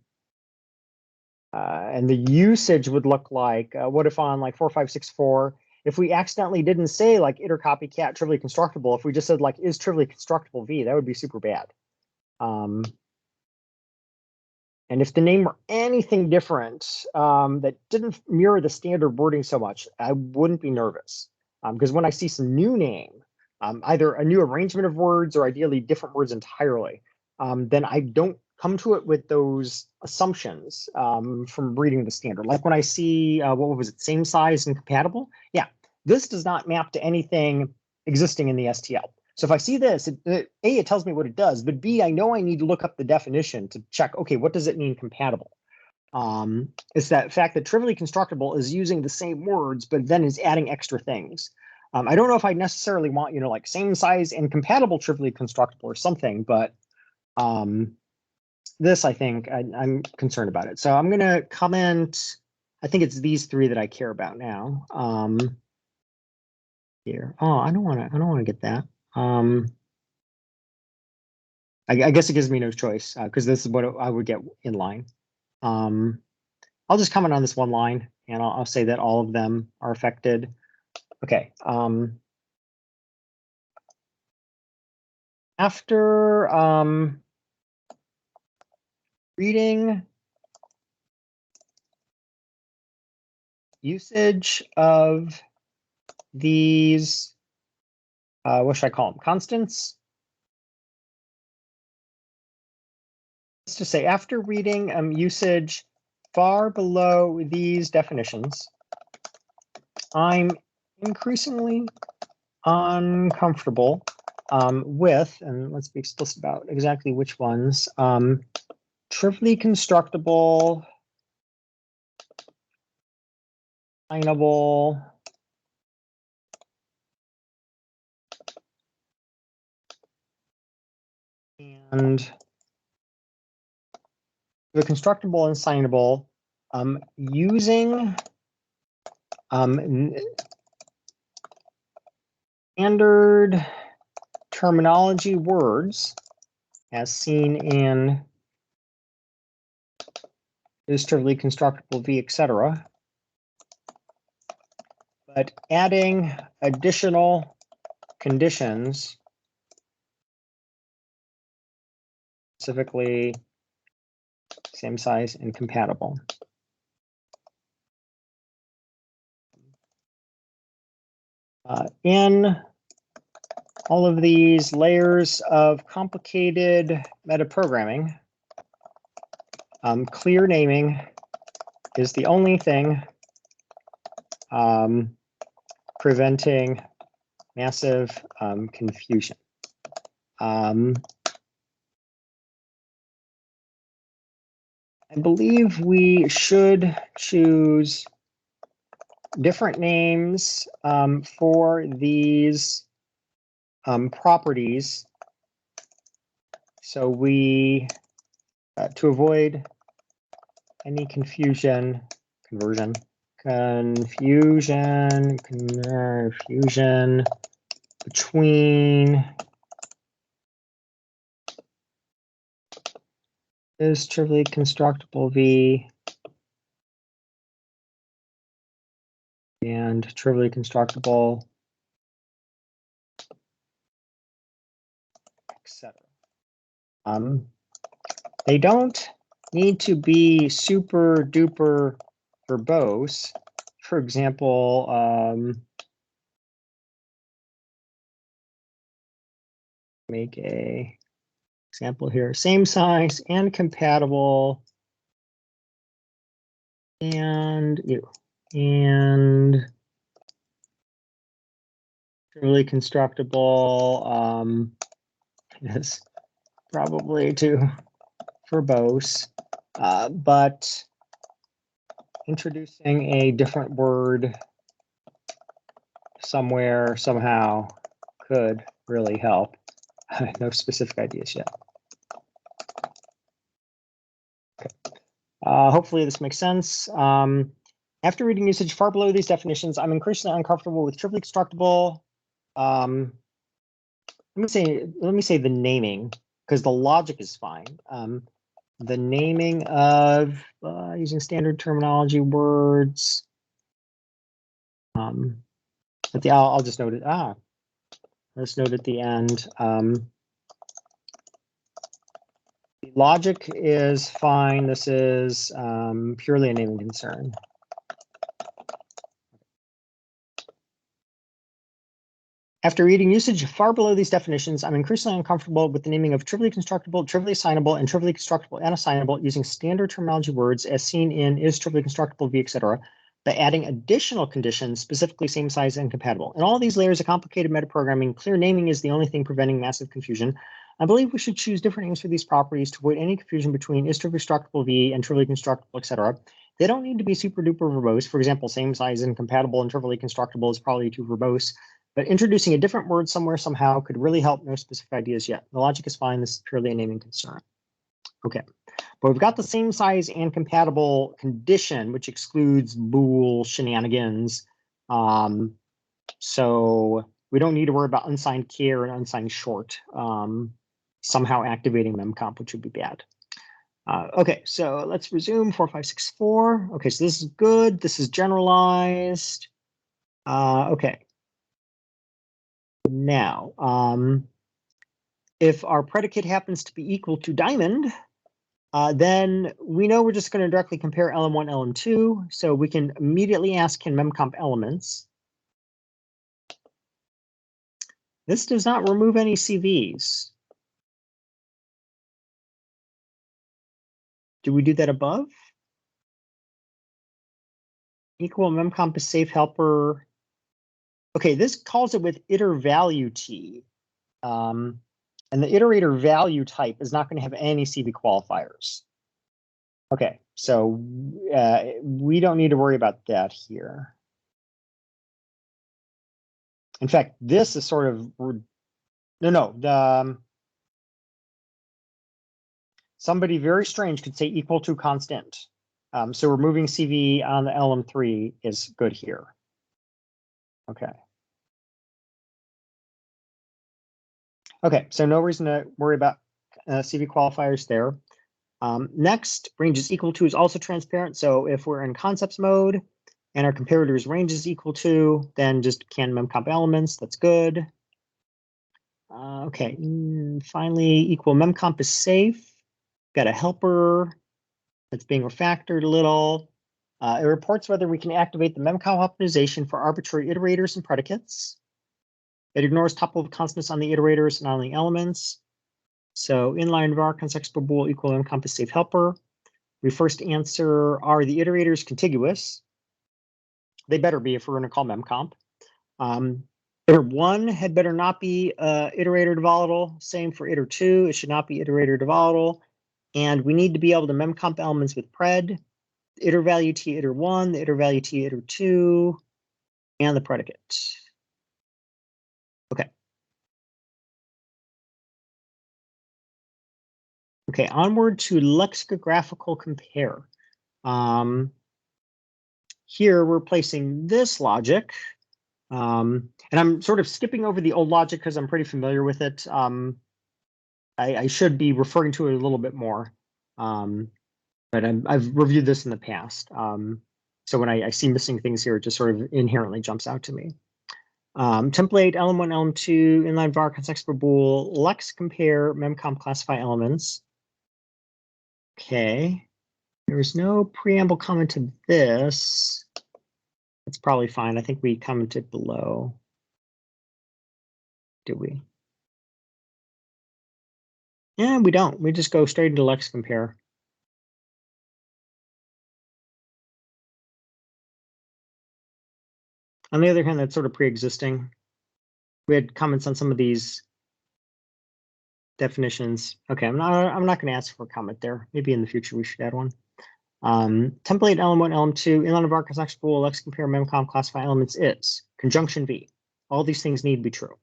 the usage would look like, what if on like 4564, if we accidentally didn't say like iter copycat trivially constructible, if we just said like is trivially constructible v, that would be super bad. And if the name were anything different that didn't mirror the standard wording so much, I wouldn't be nervous. Because when I see some new name, either a new arrangement of words or ideally different words entirely, then I don't come to it with those assumptions from reading the standard. Like when I see, what was it, same size and compatible? Yeah, this does not map to anything existing in the STL. So if I see this, A, it tells me what it does, but B, I know I need to look up the definition to check, okay, what does it mean compatible? It's that fact that trivially constructible is using the same words, but then is adding extra things. I don't know if I necessarily want, like same size and compatible trivially constructible or something, but this, I think, I'm concerned about it. So I'm going to comment, I think it's these three that I care about now. Here. Oh, I don't want to get that. I guess it gives me no choice because this is what I would get in line. I'll just comment on this one line and I'll say that all of them are affected. Okay. After reading usage of these, what should I call them? Constants? Let's just say after reading usage far below these definitions, I'm increasingly uncomfortable with, and let's be explicit about exactly which ones, trivially constructible, signable, and the constructible and signable using standard terminology words as seen in is trivially constructible v, etc., but adding additional conditions, specifically same size and compatible. In all of these layers of complicated metaprogramming, clear naming is the only thing preventing massive confusion. I believe we should choose different names for these properties. So we, to avoid any confusion between is trivially constructible v and trivially constructible, etc. They don't need to be super duper verbose. For example, make a example here, same size and compatible and trivially constructible is probably too verbose, but introducing a different word somewhere, somehow could really help. No specific ideas yet. Okay. Hopefully this makes sense. After reading usage far below these definitions, I'm increasingly uncomfortable with trivially constructible. Let me say the naming, because the logic is fine. The naming of using standard terminology words. At the I'll just note it. Let's note at the end. The logic is fine. This is purely a naming concern. After reading usage far below these definitions, I'm increasingly uncomfortable with the naming of trivially constructible, trivially assignable, and trivially constructible and assignable using standard terminology words as seen in is trivially constructible v, etc., by adding additional conditions, specifically same size and compatible. In all these layers of complicated metaprogramming, clear naming is the only thing preventing massive confusion. I believe we should choose different names for these properties to avoid any confusion between is trivially constructible v and trivially constructible, etc. They don't need to be super duper verbose. For example, same size and compatible and trivially constructible is probably too verbose. But introducing a different word somewhere somehow could really help. No specific ideas yet. The logic is fine. This is purely a naming concern. Okay, but we've got the same size and compatible condition, which excludes bool shenanigans. So we don't need to worry about unsigned care and unsigned short somehow activating memcomp, which would be bad. Okay, so let's resume 4564. Okay, so this is good. This is generalized. Okay. Now, if our predicate happens to be equal to diamond, then we know we're just going to directly compare lm1, lm2. So we can immediately ask, can memcomp elements? This does not remove any CVs. Do we do that above? equal memcmp is safe helper. Okay, this calls it with iter value t. And the iterator value type is not going to have any CV qualifiers. Okay, so we don't need to worry about that here. In fact, this is sort of, somebody very strange could say equal to constant. So removing CV on the LM3 is good here. Okay. Okay, so no reason to worry about CV qualifiers there. Next, range is equal to is also transparent. So if we're in concepts mode and our comparator's range is equal to, then just can memcomp elements. That's good. Okay, finally, equal memcomp is safe. Got a helper that's being refactored a little. It reports whether we can activate the memcomp optimization for arbitrary iterators and predicates. It ignores tuple of constants on the iterators and on the elements. So inline var constructable bool equal memcomp is safe helper. We first answer, are the iterators contiguous? They better be if we're going to call memcomp. Iter 1 had better not be iterator to volatile. Same for iter 2. It should not be iterator to volatile. And we need to be able to memcomp elements with pred. The iter value t iter 1, the iter value t iter 2, and the predicate. Okay. Okay, onward to lexicographical compare. Here we're placing this logic. And I'm sort of skipping over the old logic because I'm pretty familiar with it. I should be referring to it a little bit more. But I've reviewed this in the past. So when I see missing things here, it just sort of inherently jumps out to me. Template, LM1, LM2, inline var, constructable bool, lex compare, memcomp classify elements. Okay. There was no preamble comment to this. That's probably fine. I think we commented below. Do we? Yeah, we don't. We just go straight into lex compare. On the other hand, that's sort of pre-existing. We had comments on some of these definitions. Okay, I'm not going to ask for a comment there. Maybe in the future we should add one. Template LM1, LM2, inline var constructable, lex compare, memcomp classify elements is conjunction V. All these things need to be true.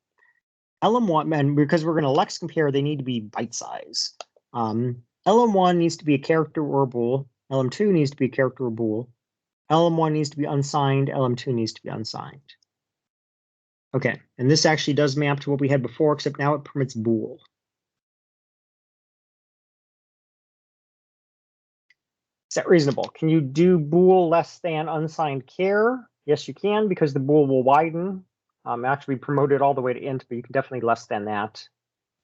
LM1, and because we're going to lex compare, they need to be bite size. LM1 needs to be a character or a bool. LM2 needs to be a character or bool. LM1 needs to be unsigned. LM2 needs to be unsigned. Okay, and this actually does map to what we had before, except now it permits bool. Is that reasonable? Can you do bool less than unsigned char? Yes, you can, because the bool will widen. Actually promoted all the way to int, but you can definitely less than that.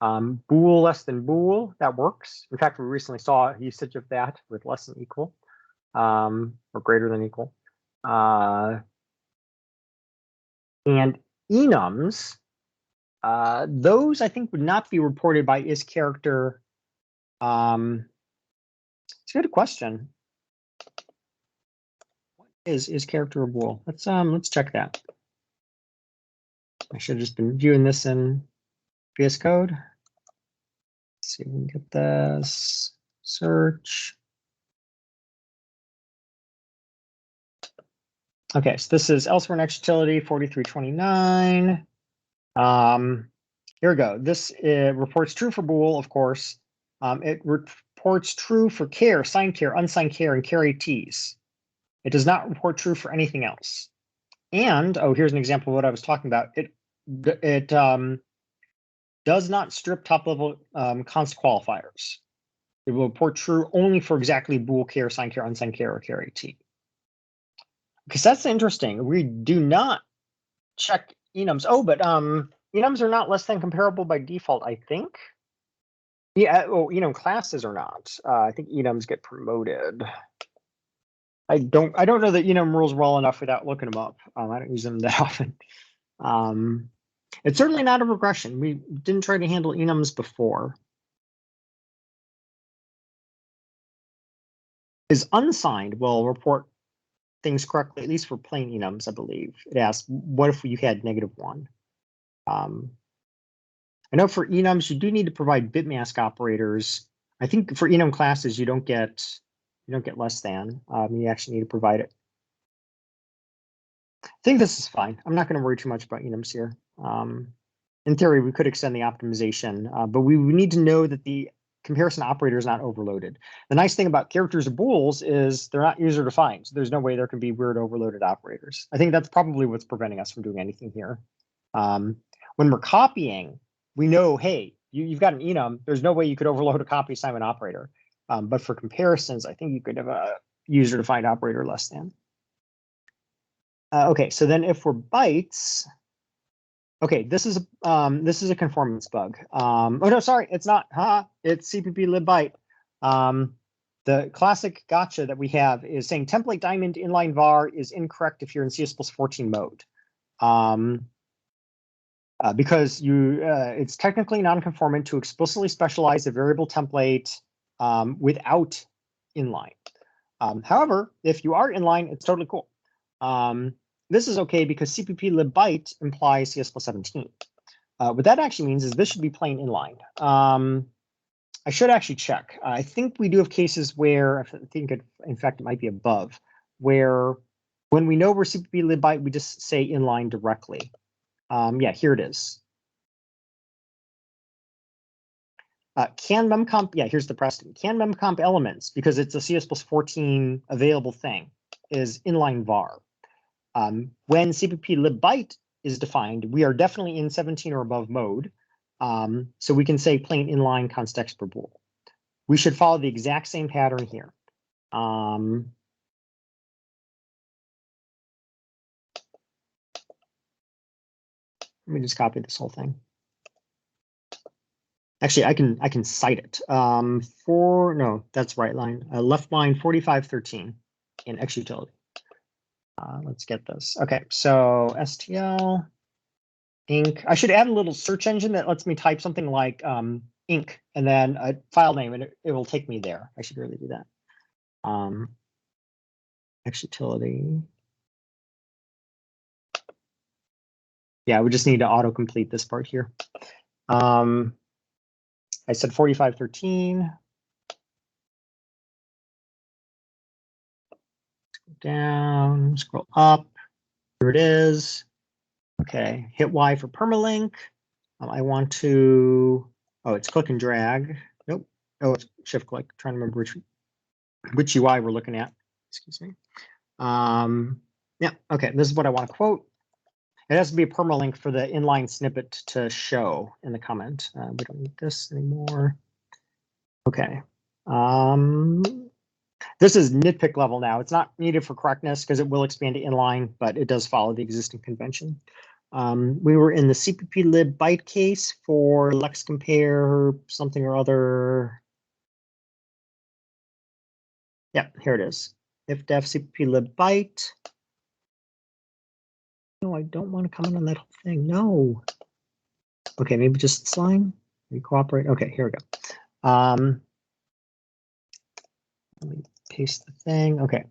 Bool less than bool, that works. In fact, we recently saw a usage of that with less than equal, or greater than equal. And enums, those I think would not be reported by isCharacter. It's a good question. What is isCharacter or bool? Let's check that. I should have just been viewing this in VS Code. Let's see if we can get this. Search. Okay, so this is elsewhere next utility 4329. Here we go. This reports true for bool, of course. It reports true for char, signed char, unsigned char, and char ATs. It does not report true for anything else. And here's an example of what I was talking about. It does not strip top level const qualifiers. It will report true only for exactly bool char, signed char, unsigned char, or char AT. Because that's interesting. We do not check enums. Oh, but enums are not less than comparable by default, I think. Yeah, enum classes are not. I think enums get promoted. I don't know the enum rules well enough without looking them up. I don't use them that often. It's certainly not a regression. We didn't try to handle enums before. Is unsigned will report things correctly, at least for plain enums, I believe. It asks, what if you had -1? I know for enums, you do need to provide bitmask operators. I think for enum classes, you don't get less than. You actually need to provide it. I think this is fine. I'm not going to worry too much about enums here. In theory, we could extend the optimization, but we need to know that the comparison operator is not overloaded. The nice thing about characters or bools is they're not user defined. So there's no way there can be weird overloaded operators. I think that's probably what's preventing us from doing anything here. When we're copying, we know, hey, you've got an enum. There's no way you could overload a copy assignment operator. But for comparisons, I think you could have a user defined operator less than. Okay, so then if we're bytes, okay, this is a conformance bug. Oh no, sorry, it's not. It's CPP lib byte. The classic gotcha that we have is saying template diamond inline var is incorrect if you're in CS+14 mode, because it's technically non-conformant to explicitly specialize a variable template without inline. However, if you are inline, it's totally cool. This is okay because CPP lib byte implies CS+17. What that actually means is this should be plain inline. I should actually check. I think we do have cases where, I think in fact it might be above, where when we know we're CPP lib byte, we just say inline directly. Yeah, here it is. Can memcomp, yeah, here's the precedent. Can memcomp elements, because it's a CS+14 available thing, is inline var. When CPP lib byte is defined, we are definitely in 17 or above mode. So we can say plain inline const per bool. We should follow the exact same pattern here. Let me just copy this whole thing. Actually, I can cite it. No, that's right line. Left line 4513 in xutility. Let's get this. Okay, so STL inc. I should add a little search engine that lets me type something like inc and then a file name, and it will take me there. I should really do that. xutility. Yeah, we just need to autocomplete this part here. I said 4513. Scroll down, scroll up. Here it is. Okay, hit Y for permalink. I want to, oh, it's click and drag. Nope. Oh, it's shift click. I'm trying to remember which UI we're looking at. Excuse me. Yeah, okay, this is what I want to quote. It has to be a permalink for the inline snippet to show in the comment. We don't need this anymore. Okay. This is nitpick level now. It's not needed for correctness because it will expand to inline, but it does follow the existing convention. We were in the CPP lib byte case for lex compare something or other. Yeah, here it is. If def CPP lib byte. No, I don't want to comment on that whole thing. No. Okay, maybe just this line. We cooperate. Okay, here we go. Let me paste the thing. Okay.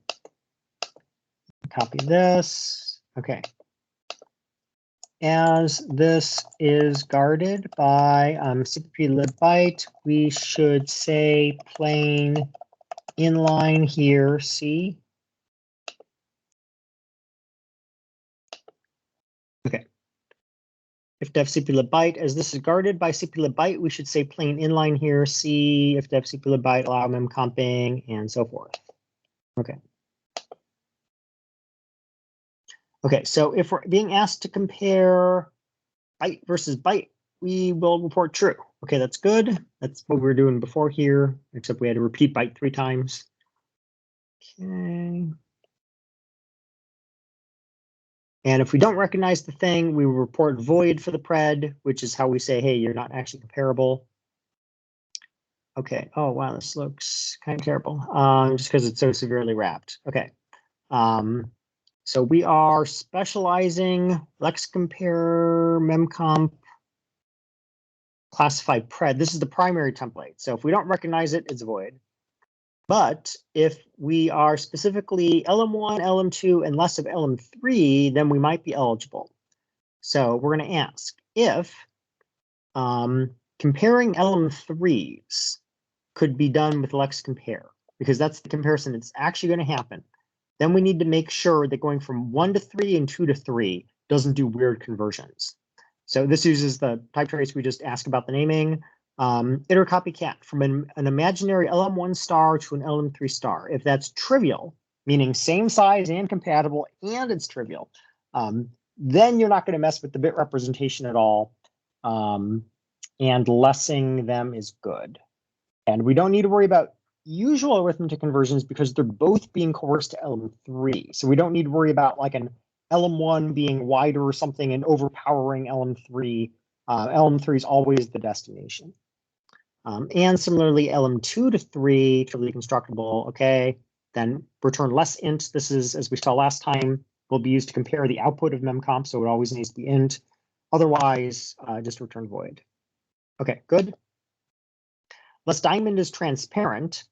Copy this. Okay. As this is guarded by CPP lib byte, we should say plain inline here, C. Okay. If def CP lib byte, as this is guarded by CP lib byte, we should say plain inline here, C. If def CP lib byte, allow memcomping, and so forth. Okay. Okay, so if we're being asked to compare byte versus byte, we will report true. Okay, that's good. That's what we were doing before here, except we had to repeat byte 3 times. Okay. And if we don't recognize the thing, we will report void for the pred, which is how we say, hey, you're not actually comparable. Okay. Oh, wow, this looks kind of terrible, just because it's so severely wrapped. Okay. So we are specializing lex compare memcomp classified pred. This is the primary template. So if we don't recognize it, it's void. But if we are specifically LM1, LM2, and less of LM3, then we might be eligible. So we're going to ask if comparing LM3s could be done with Lex compare, because that's the comparison that's actually going to happen. Then we need to make sure that going from 1 to 3 and 2 to 3 doesn't do weird conversions. So this uses the type trace we just asked about the naming. Iter copycat from an imaginary LM1 star to an LM3 star. If that's trivial, meaning same size and compatible, and it's trivial, then you're not going to mess with the bit representation at all. And lessing them is good. And we don't need to worry about usual arithmetic conversions because they're both being coerced to LM3. So we don't need to worry about like an LM1 being wider or something and overpowering LM3. LM3 is always the destination. And similarly, LM2 to 3, trivially constructible, okay, then return less int. This is, as we saw last time, will be used to compare the output of memcomp, so it always needs to be int. Otherwise, just return void. Okay, good. Less diamond is transparent,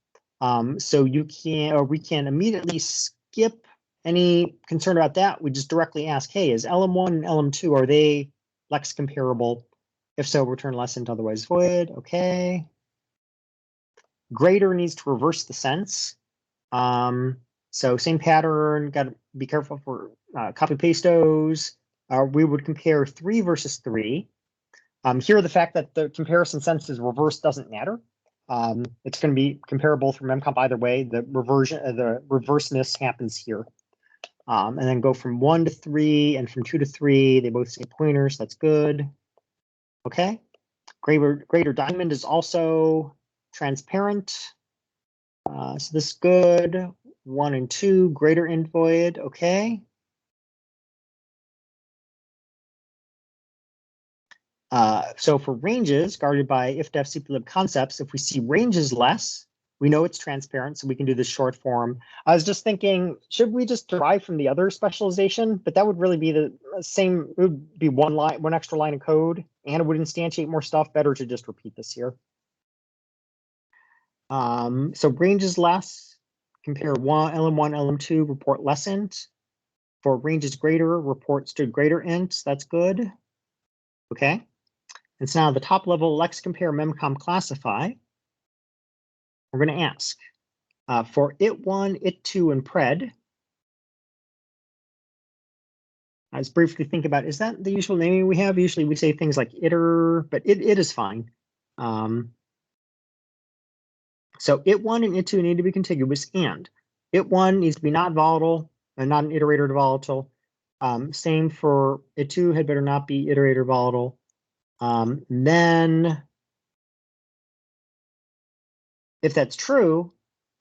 so you can, or we can immediately skip any concern about that. We just directly ask, hey, is LM1 and LM2, are they Lex comparable? If so, return less int, otherwise void. Okay. Greater needs to reverse the sense. So same pattern, got to be careful for copy pastos. We would compare 3 versus 3. Here, the fact that the comparison sense is reversed doesn't matter. It's going to be comparable for memcomp either way. The reversion, the reverseness happens here. And then go from 1 to 3 and from 2 to 3. They both say pointers. That's good. Okay. Greater diamond is also transparent. So this is good. 1 and 2, greater int void. Okay. So for ranges guarded by if-def cplib concepts, if we see ranges less, we know it's transparent, so we can do this short form. I was just thinking, should we just derive from the other specialization? But that would really be the same, it would be one extra line of code, and it would instantiate more stuff. Better to just repeat this here. So ranges less, compare LM1, LM2, report less int. For ranges greater, report stood greater int. That's good. Okay. And so now the top level Lex compare memcomp classify. We're going to ask for it1, it2, and pred. Let's briefly think about, is that the usual naming we have? Usually we say things like iter, but it is fine. So it1 and it2 need to be contiguous, and it1 needs to be not volatile and not an iterator to volatile. Same for it2, had better not be iterator volatile. Then, if that's true,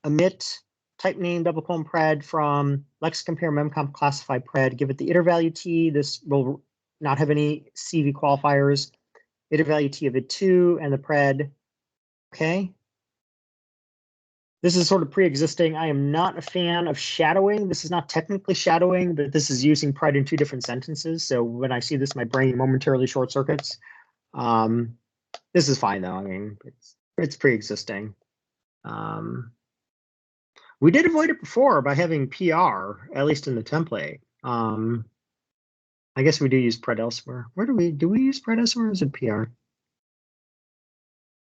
omit type name double colon pred from Lex compare memcomp classify pred. Give it the iter value t. This will not have any CV qualifiers. Iter value t of it2 and the pred. Okay. This is sort of pre-existing. I am not a fan of shadowing. This is not technically shadowing, but this is using pred in 2 different sentences. So when I see this, my brain momentarily short circuits. This is fine though. I mean, it's pre-existing. We did avoid it before by having PR, at least in the template. I guess we do use pred elsewhere. Where do we use pred elsewhere, or is it PR?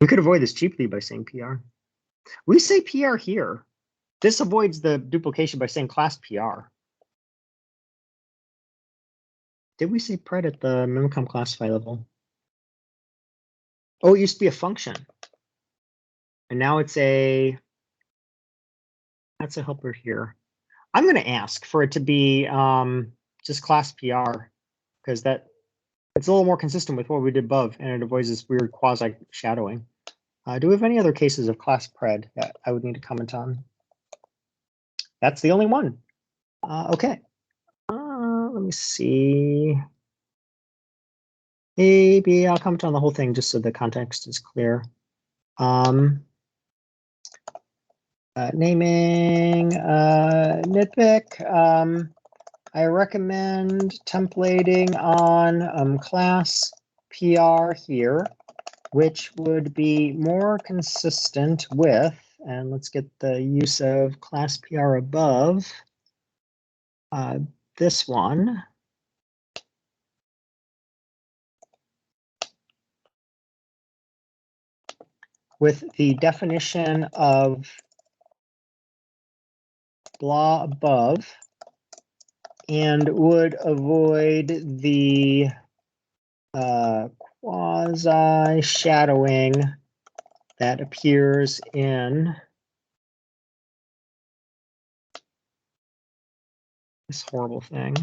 We could avoid this cheaply by saying PR. We say PR here. This avoids the duplication by saying class PR. Did we say pred at the memcomp classify level? Oh, it used to be a function. And now it's that's a helper here. I'm going to ask for it to be just class PR, because it's a little more consistent with what we did above, and it avoids this weird quasi shadowing. Do we have any other cases of class pred that I would need to comment on? That's the only one. Okay. Let me see. Maybe I'll comment on the whole thing just so the context is clear. Naming nitpick. I recommend templating on class PR here, which would be more consistent with and let's get the use of class PR above this one. With the definition of blah above, and would avoid the quasi-shadowing that appears in this horrible thing.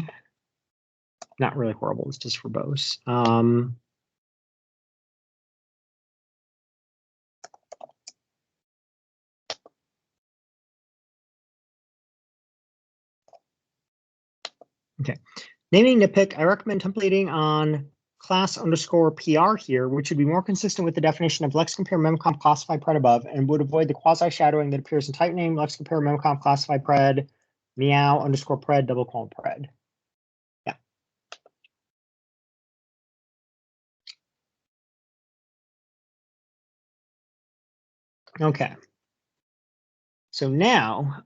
Not really horrible, it's just verbose. Okay, naming nitpick, I recommend templating on class underscore PR here, which would be more consistent with the definition of let's compare memcomp classify pred above and would avoid the quasi-shadowing that appears in type name, let's compare memcomp classify pred, meow underscore pred, double colon pred. Yeah. Okay. So now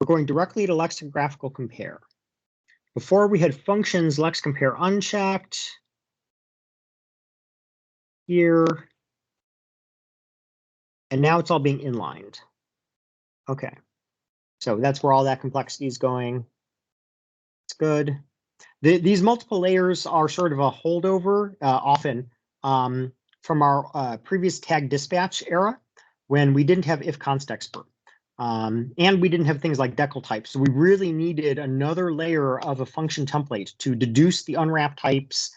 we're going directly to lexicographical compare. Before we had functions lex compare unchecked here, and now it's all being inlined. Okay, so that's where all that complexity is going. It's good. These multiple layers are sort of a holdover often from our previous tag dispatch era when we didn't have if const expert. And we didn't have things like decal types. So we really needed another layer of a function template to deduce the unwrapped types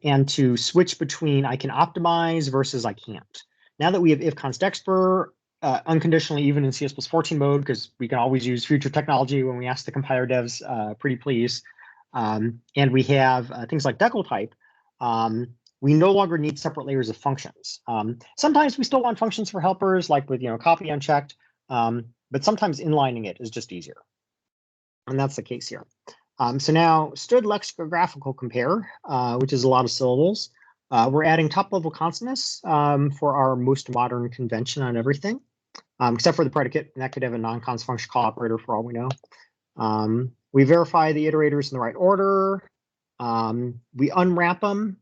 and to switch between I can optimize versus I can't. Now that we have if const expert unconditionally, even in CS+14 mode, because we can always use future technology when we ask the compiler devs, pretty please. And we have things like decal type. We no longer need separate layers of functions. Sometimes we still want functions for helpers, like with copy unchecked. But sometimes inlining it is just easier. And that's the case here. So now std lexicographical compare, which is a lot of syllables. We're adding top level consonants for our most modern convention on everything, except for the predicate, and that could have a non-const function call operator for all we know. We verify the iterators in the right order. We unwrap them.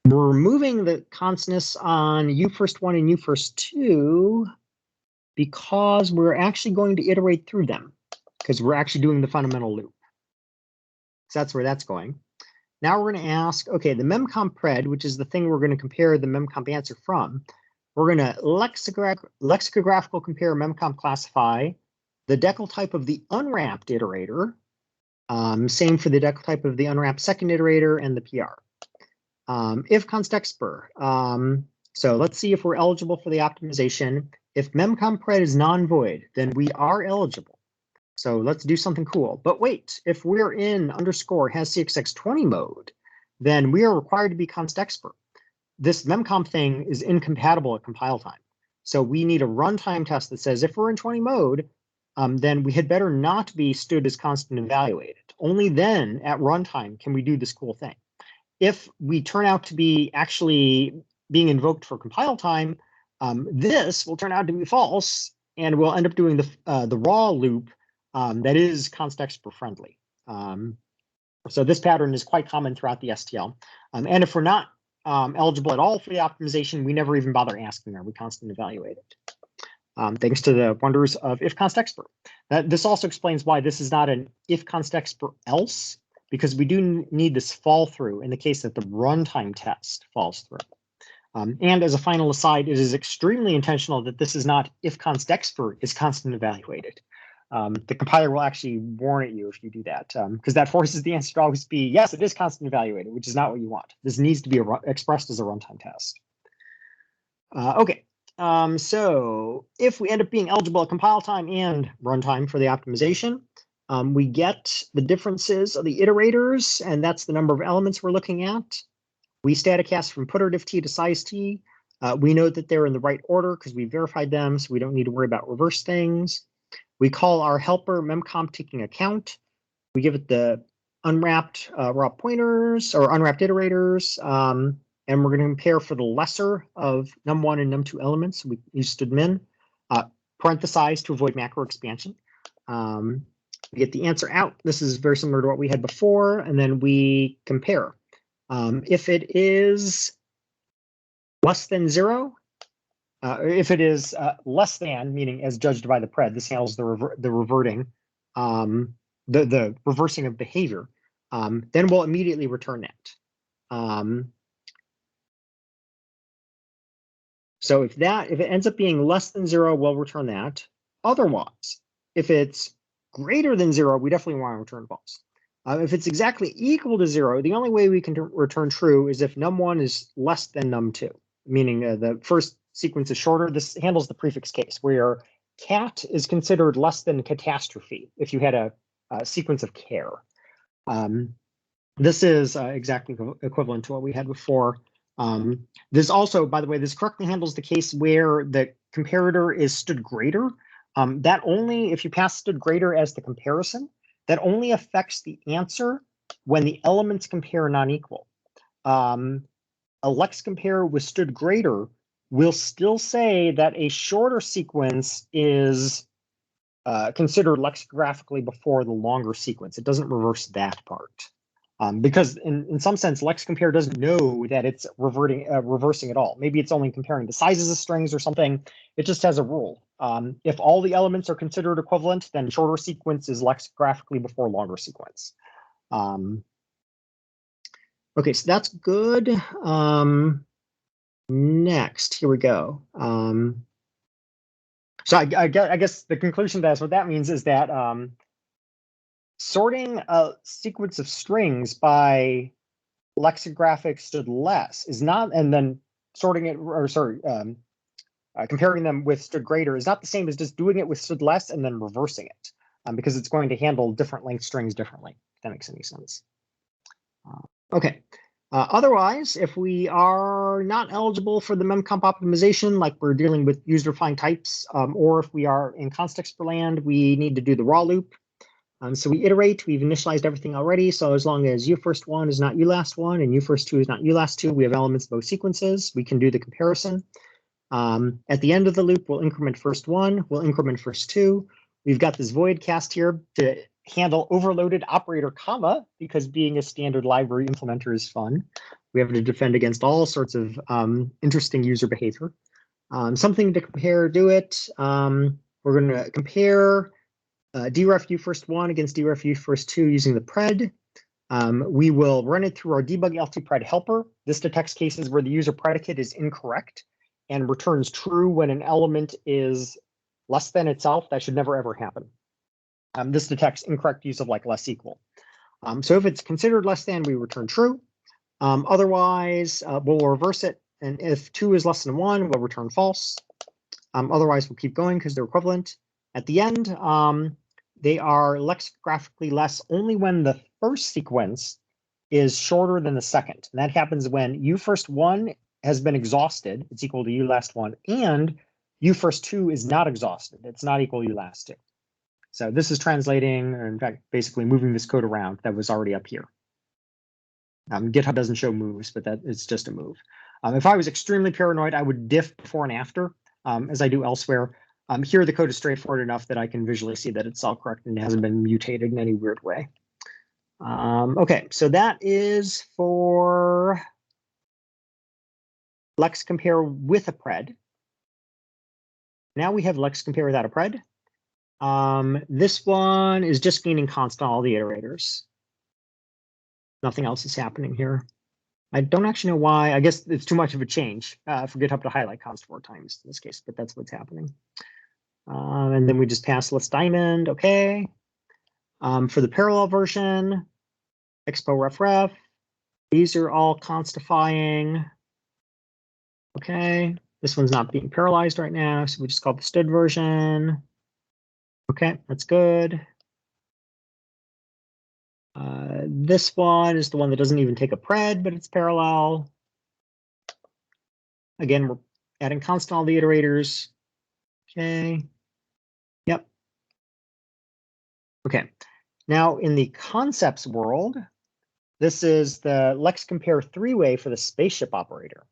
We're removing the consonants on U first one and U first two, because we're actually going to iterate through them, because we're actually doing the fundamental loop. So that's where that's going. Now we're going to ask, okay, the memcomp pred, which is the thing we're going to compare the memcomp answer from, we're going to lexicographical compare memcomp classify the decal type of the unwrapped iterator, same for the decal type of the unwrapped second iterator and the PR. If const expert, so let's see if we're eligible for the optimization. If memcomp pred is non-void, then we are eligible. So let's do something cool. But wait, if we're in underscore has CXX20 mode, then we are required to be const expert. This memcomp thing is incompatible at compile time. So we need a runtime test that says if we're in 20 mode, then we had better not be stood as constant evaluated. Only then at runtime can we do this cool thing. If we turn out to be actually being invoked for compile time, this will turn out to be false, and we'll end up doing the raw loop that is const expert friendly. So this pattern is quite common throughout the STL. And if we're not eligible at all for the optimization, we never even bother asking, are we constant evaluated? Thanks to the wonders of if const expert. This also explains why this is not an if const expert else, because we do need this fall through in the case that the runtime test falls through. And as a final aside, it is extremely intentional that this is not if const expert is constant evaluated. The compiler will actually warn at you if you do that, because that forces the answer to always be, yes, it is constant evaluated, which is not what you want. This needs to be expressed as a runtime test. Okay, so if we end up being eligible at compile time and runtime for the optimization, we get the differences of the iterators, and that's the number of elements we're looking at. We static cast from putter diff t to size t. We know that they're in the right order because we verified them, so we don't need to worry about reverse things. We call our helper memcomp taking account. We give it the unwrapped raw pointers or unwrapped iterators. and we're going to compare for the lesser of num1 and num2 elements. We use stdmin, parenthesize to avoid macro expansion. We get the answer out. This is very similar to what we had before, and then we compare. If it is less than 0, if it is less than, meaning as judged by the pred, this handles the reverting, the reversing of behavior, then we'll immediately return that. So if it ends up being less than 0, we'll return that. Otherwise, if it's greater than 0, we definitely want to return false. If it's exactly equal to 0, the only way we can return true is if num1 is less than num2, meaning the first sequence is shorter. This handles the prefix case, where cat is considered less than catastrophe if you had a sequence of care. This is exactly equivalent to what we had before. This also, by the way, this correctly handles the case where the comparator is stood greater. That only, if you pass stood greater as the comparison, that only affects the answer when the elements compare non-equal. A lex compare with stood greater will still say that a shorter sequence is considered lexicographically before the longer sequence. It doesn't reverse that part. Because in some sense, lex compare doesn't know that it's reversing at all. Maybe it's only comparing the sizes of strings or something. It just has a rule. If all the elements are considered equivalent, then shorter sequence is lexicographically before longer sequence. Okay, so that's good. Next, here we go. So I guess the conclusion to what that means is that sorting a sequence of strings by lexicographic stood less is not, and then sorting it, or sorry, comparing them with stood greater is not the same as just doing it with stood less and then reversing it, because it's going to handle different length strings differently, if that makes any sense. Okay. Otherwise, if we are not eligible for the memcomp optimization, like we're dealing with user-defined types, or if we are in context for land, we need to do the raw loop. So we iterate, we've initialized everything already. So as long as u_first_1 is not u_last_1 and u_first_2 is not u_last_2, we have elements of both sequences. We can do the comparison. At the end of the loop, we'll increment first_1, we'll increment first_2. We've got this void cast here to handle overloaded operator comma, because being a standard library implementer is fun. We have to defend against all sorts of interesting user behavior. Something to compare, do it. We're going to compare deref u_first_1 against deref u_first_2 using the pred. We will run it through our debug l2pred helper. This detects cases where the user predicate is incorrect and returns true when an element is less than itself. That should never ever happen. This detects incorrect use of like less equal. So if it's considered less than, we return true. Otherwise, we'll reverse it. And if 2 is less than 1, we'll return false. Otherwise, we'll keep going because they're equivalent. At the end, they are lexicographically less only when the first sequence is shorter than the second. And that happens when u_first_1 has been exhausted. It's equal to u_last_1. And u_first_2 is not exhausted. It's not equal to u_last_2. So this is translating, or in fact, basically moving this code around that was already up here. GitHub doesn't show moves, but that it's just a move. If I was extremely paranoid, I would diff before and after, as I do elsewhere. Here, the code is straightforward enough that I can visually see that it's all correct and it hasn't been mutated in any weird way. Okay, so that is for lex compare with a pred. Now we have lex compare without a pred. This one is just gaining constant all the iterators. Nothing else is happening here. I don't actually know why. I guess it's too much of a change for GitHub to highlight const 4 times in this case, but that's what's happening. And then we just pass let's diamond. Okay. For the parallel version, expo ref. These are all constifying. Okay. This one's not being parallelized right now, so we just call the std version. Okay, that's good. This one is the one that doesn't even take a pred, but it's parallel. Again, we're adding constant all the iterators. Okay. Yep. Okay. Now in the concepts world, This is the Lex compare three-way for the spaceship operator.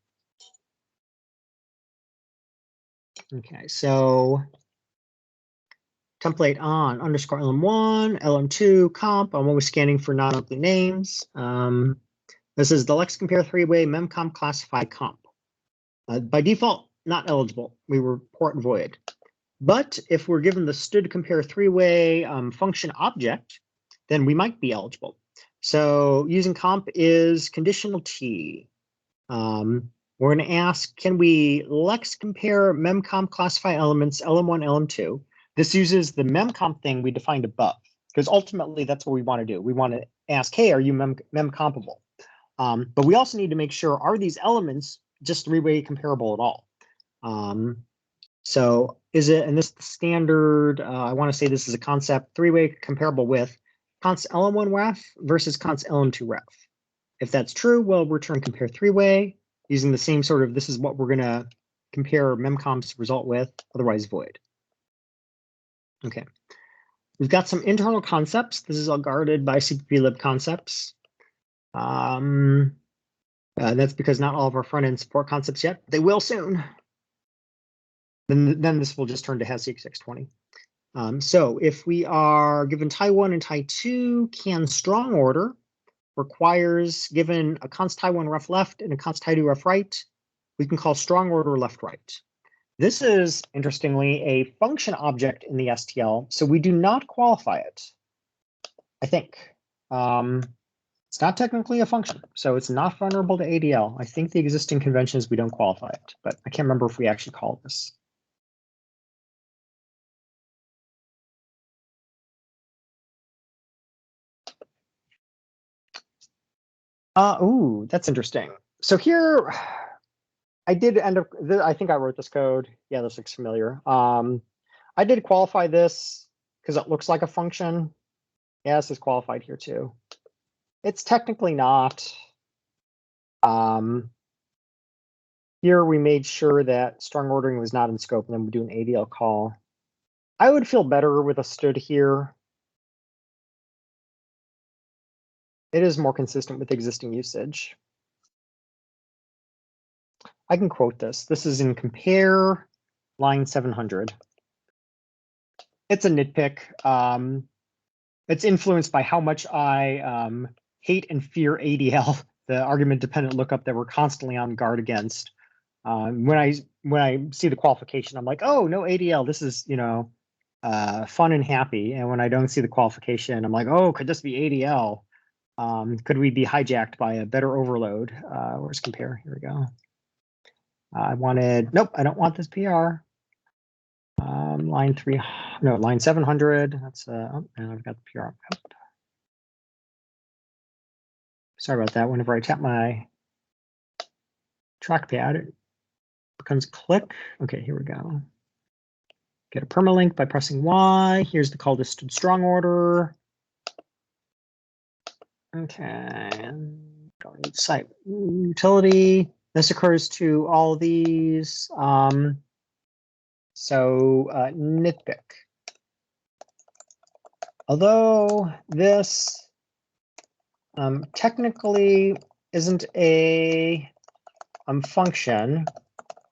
Okay, so template on underscore LM1, LM2, comp. I'm always scanning for non-ugly names. This is the Lex compare three-way memcomp classify comp. By default, not eligible. We report void. But if we're given the std compare three-way function object, then we might be eligible. So using comp is conditional T. We're going to ask, can we Lex compare memcomp classify elements LM1, LM2? This uses the memcomp thing we defined above, because ultimately that's what we want to do. We want to ask, hey, are you memcompable? But we also need to make sure, are these elements just three-way comparable at all? So is it, and this is the standard, I want to say this is a concept, three-way comparable with const LM1 ref versus const LM2 ref. If that's true, we'll return compare three-way using the same sort of, this is what we're going to compare memcomp's result with, otherwise void. Okay. We've got some internal concepts. This is all guarded by cpplib concepts. That's because not all of our front end support concepts yet. They will soon. Then this will just turn to HASC 620. So if we are given tie1 and tie2, can strong order requires, given a const tie1 ref left and a const tie2 ref right, we can call strong order left right. This is, interestingly, a function object in the STL, so we do not qualify it, I think. It's not technically a function, so it's not vulnerable to ADL. I think the existing convention is we don't qualify it, but I can't remember if we actually call this. Ooh, that's interesting. So here, I did end up, I think I wrote this code. Yeah, this looks familiar. I did qualify this because it looks like a function. Yeah, this is qualified here too. It's technically not. Here we made sure that strong ordering was not in scope, and then we do an ADL call. I would feel better with a std here. It is more consistent with existing usage. I can quote this. This is in compare line 700. It's a nitpick. It's influenced by how much I hate and fear ADL, the argument dependent lookup that we're constantly on guard against. When I see the qualification, I'm like, oh, no ADL. This is, you know, fun and happy. And when I don't see the qualification, I'm like, oh, could this be ADL? Could we be hijacked by a better overload? Where's compare? Here we go. Nope, I don't want this PR. Line 700. That's oh, and I've got the PR. Sorry about that. Whenever I tap my trackpad, it becomes click. Okay, here we go. Get a permalink by pressing Y. Here's the call to strong order. Okay, don't need site utility. This occurs to all these. Nitpick. Although this technically isn't a function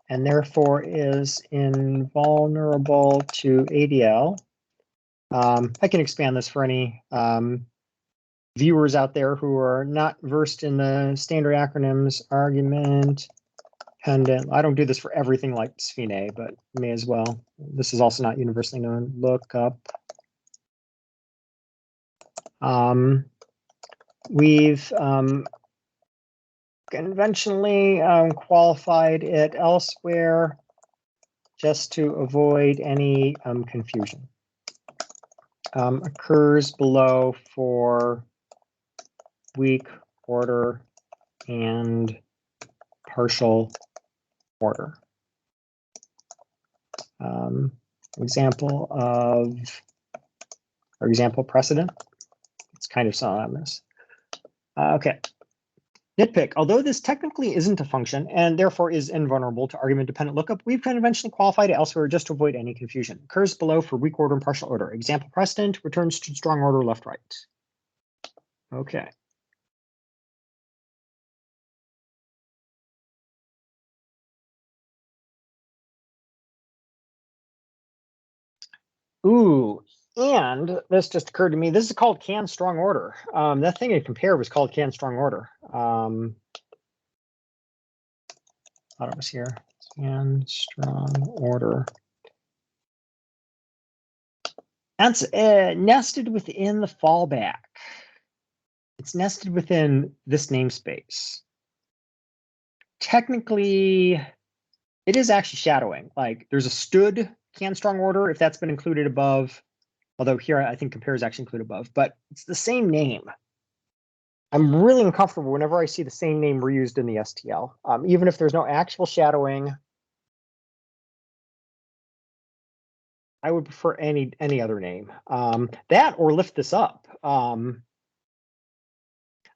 and therefore is invulnerable to ADL, I can expand this for any viewers out there who are not versed in the standard acronyms, argument, dependent. I don't do this for everything like SFINE, but may as well. This is also not universally known. Lookup. We've conventionally qualified it elsewhere just to avoid any confusion. Occurs below for weak order and partial order. Example of, or example precedent. It's kind of synonymous. Okay. Nitpick. Although this technically isn't a function and therefore is invulnerable to argument-dependent lookup, we've conventionally qualified it elsewhere just to avoid any confusion. Occurs below for weak order and partial order. Example precedent returns to strong order left-right. Okay. Ooh, and this just occurred to me. This is called can strong order. That thing in compare was called can strong order. Thought it was here. Can strong order. That's nested within the fallback. It's nested within this namespace. Technically, it is actually shadowing. Like there's a stood can strong order if that's been included above. Although here I think compare is actually included above, but it's the same name. I'm really uncomfortable whenever I see the same name reused in the STL, even if there's no actual shadowing. I would prefer any other name. That or lift this up.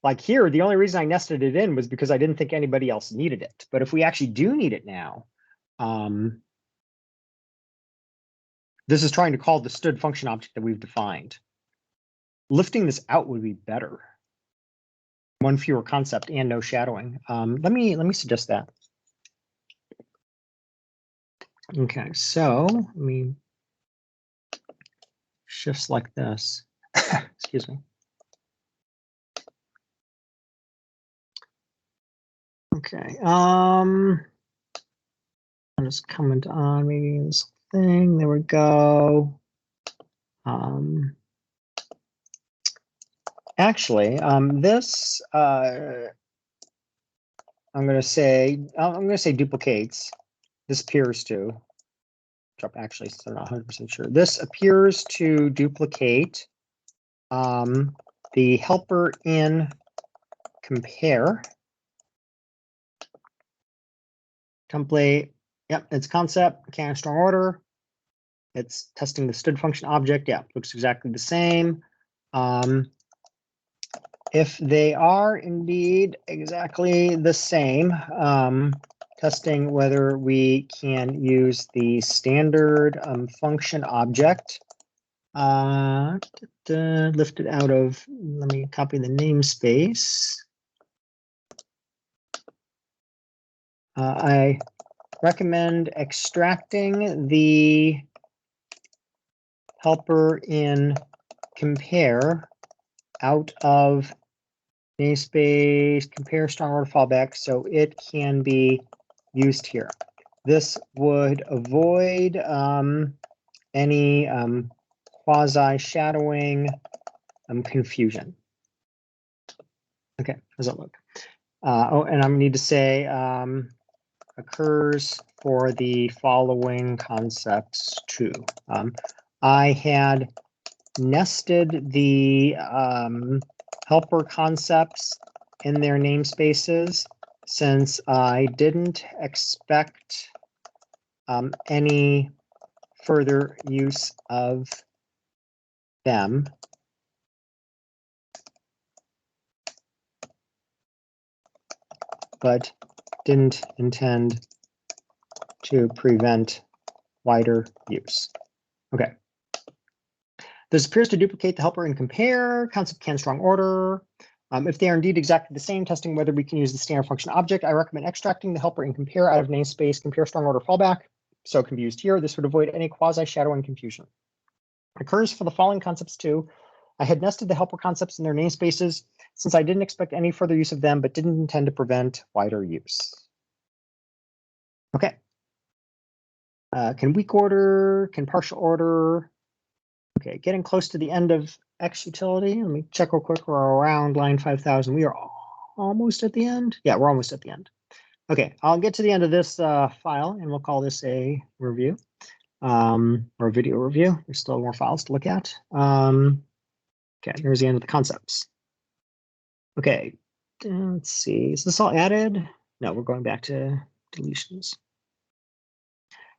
Like here, the only reason I nested it in was because I didn't think anybody else needed it. But if we actually do need it now, this is trying to call the stood function object that we've defined. Lifting this out would be better. One fewer concept and no shadowing. Let me suggest that. Okay, so let me shifts like this. Excuse me. Okay. I'll just comment on maybe this thing. There we go. Actually, this I'm going to say duplicates. This appears to. Actually, so I'm not 100% sure. This appears to duplicate the helper in compare template. Yep, it's concept, can strong order. It's testing the stood function object. Yeah, looks exactly the same. If they are indeed exactly the same, testing whether we can use the standard function object. Lifted out of, let me copy the namespace. I recommend extracting the helper in compare out of namespace compare strong order fallback so it can be used here. This would avoid any quasi shadowing confusion. Okay, how does that look? Oh, and I need to say occurs for the following concepts too. I had nested the helper concepts in their namespaces since I didn't expect any further use of them. But didn't intend to prevent wider use. Okay. This appears to duplicate the helper in compare, concept can strong order. If they are indeed exactly the same, testing whether we can use the standard function object, I recommend extracting the helper in compare out of namespace compare strong order fallback, so it can be used here. This would avoid any quasi shadowing confusion. Occurs for the following concepts too. I had nested the helper concepts in their namespaces since I didn't expect any further use of them, but didn't intend to prevent wider use. Okay. Can weak order, can partial order. Okay, getting close to the end of X utility. Let me check real quick. We're around line 5000. We are almost at the end. Yeah, we're almost at the end. Okay, I'll get to the end of this file and we'll call this a review or a video review. There's still more files to look at. Okay, here's the end of the concepts. Okay, let's see. Is this all added? No, we're going back to deletions.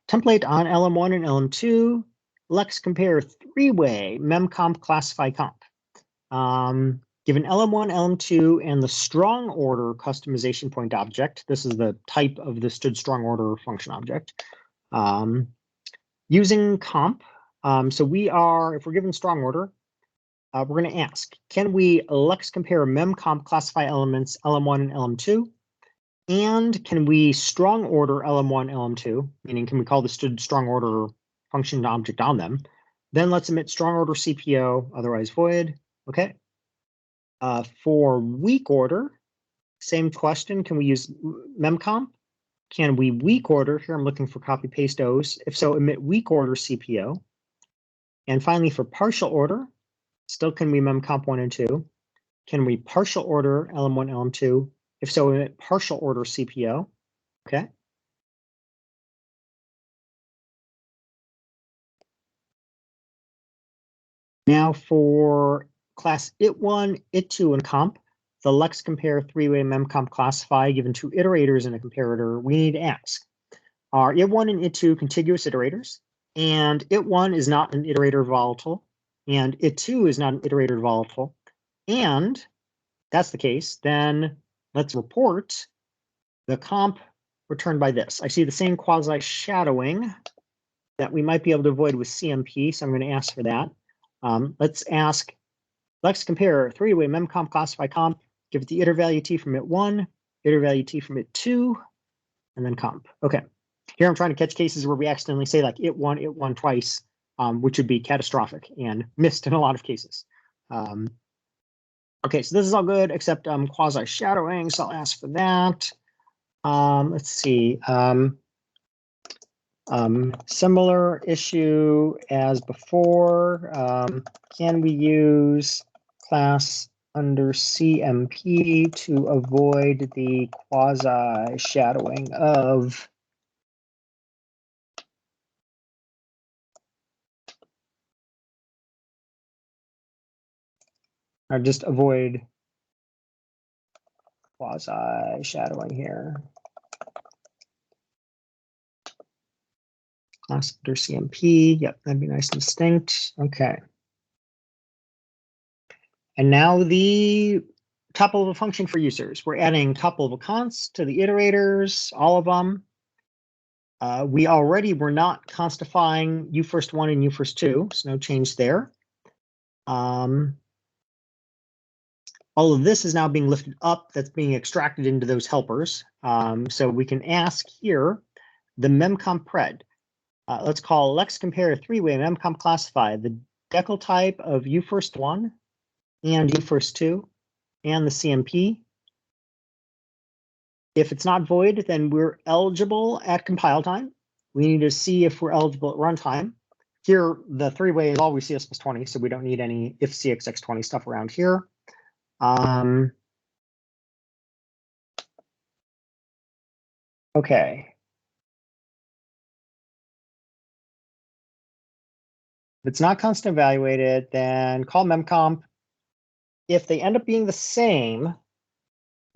Template on LM1 and LM2. Lex compare three-way memcomp classify comp. Given LM1, LM2, and the strong order customization point object, this is the type of the stood strong order function object. Using comp, so we are, if we're given strong order, we're going to ask, can we lex compare memcomp classify elements LM1 and LM2? And can we strong order LM1, LM2, meaning can we call the stood strong order function object on them? Then let's emit strong order CPO, otherwise void. Okay. For weak order, same question. Can we use memcomp? Can we weak order? Here I'm looking for copy paste O's. If so, emit weak order CPO. And finally, for partial order, still can we memcomp 1 and 2? Can we partial order LM1, LM2? If so, emit partial order CPO. Okay. Now for class IT1, IT2, and comp, the lex compare three-way memcomp classify given two iterators and a comparator, we need to ask, are IT1 and IT2 contiguous iterators? And IT1 is not an iterator volatile, and IT2 is not an iterator volatile. And that's the case, then let's report the comp returned by this. I see the same quasi-shadowing that we might be able to avoid with CMP, so I'm going to ask for that. Let's ask, let's compare three-way memcomp classify comp, give it the iter value t from it1, iter value t from it2, and then comp. Okay. Here I'm trying to catch cases where we accidentally say like it1 twice, which would be catastrophic and missed in a lot of cases. Okay, so this is all good except quasi-shadowing, so I'll ask for that. Let's see. Similar issue as before. Can we use class under CMP to avoid the quasi-shadowing of or just avoid quasi-shadowing here? Class under CMP. Yep, that'd be nice and distinct. Okay. And now the top-level function for users. We're adding top-level consts to the iterators, all of them. We already were not constifying U1 and U2, so no change there. All of this is now being lifted up. That's being extracted into those helpers. So we can ask here the memcomp pred. Let's call lex compare three-way memcomp classify the decal type of U1 and U2 and the CMP. If it's not void, then we're eligible at compile time. We need to see if we're eligible at runtime. Here, the three-way is always CS plus 20, so we don't need any if CXX20 stuff around here. Okay. If it's not constant evaluated, then call memcomp. If they end up being the same,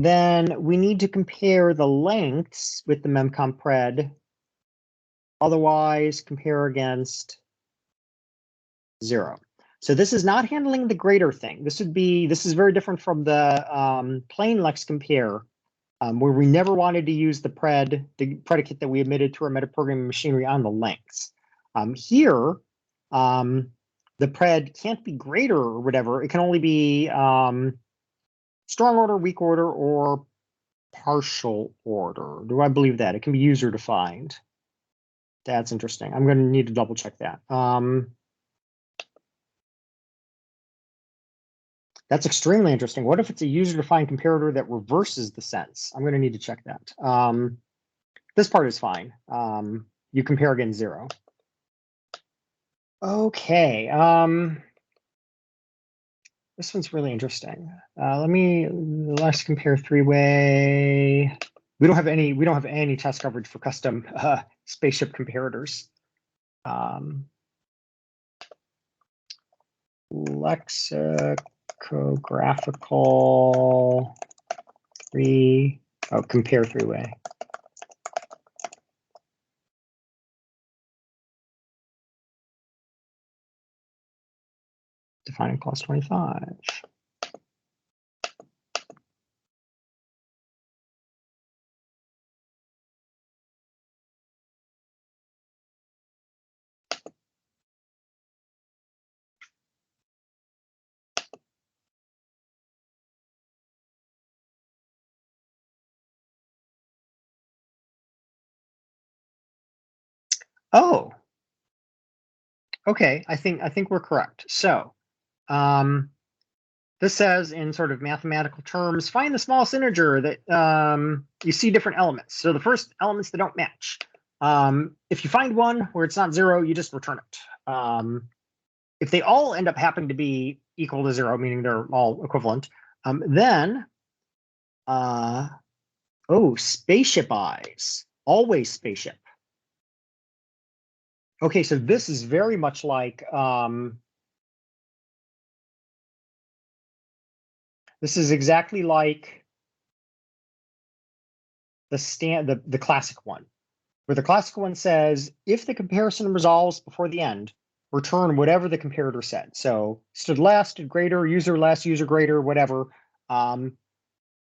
then we need to compare the lengths with the memcomp pred. Otherwise, compare against 0. So this is not handling the greater thing. This is very different from the plain lex compare, where we never wanted to use the predicate that we emitted to our metaprogramming machinery on the lengths. Here, the pred can't be greater or whatever. It can only be strong order, weak order, or partial order. Do I believe that? It can be user defined. That's interesting. I'm going to need to double check that. That's extremely interesting. What if it's a user-defined comparator that reverses the sense? I'm going to need to check that. This part is fine. You compare against 0. Okay. This one's really interesting. Let's compare three-way. We don't have any test coverage for custom spaceship comparators. Lexicographical compare three-way. Defining class 25. Oh, Okay, I think we're correct. So this says in sort of mathematical terms, find the smallest integer that you see different elements. So the first elements that don't match. If you find one where it's not 0, you just return it. If they all end up happening to be equal to 0, meaning they're all equivalent, then spaceship eyes, always spaceship. Okay, so this is very much like this is exactly like the classic one, where the classic one says if the comparison resolves before the end, return whatever the comparator said. So stood less, stood greater, user less, user greater, whatever. You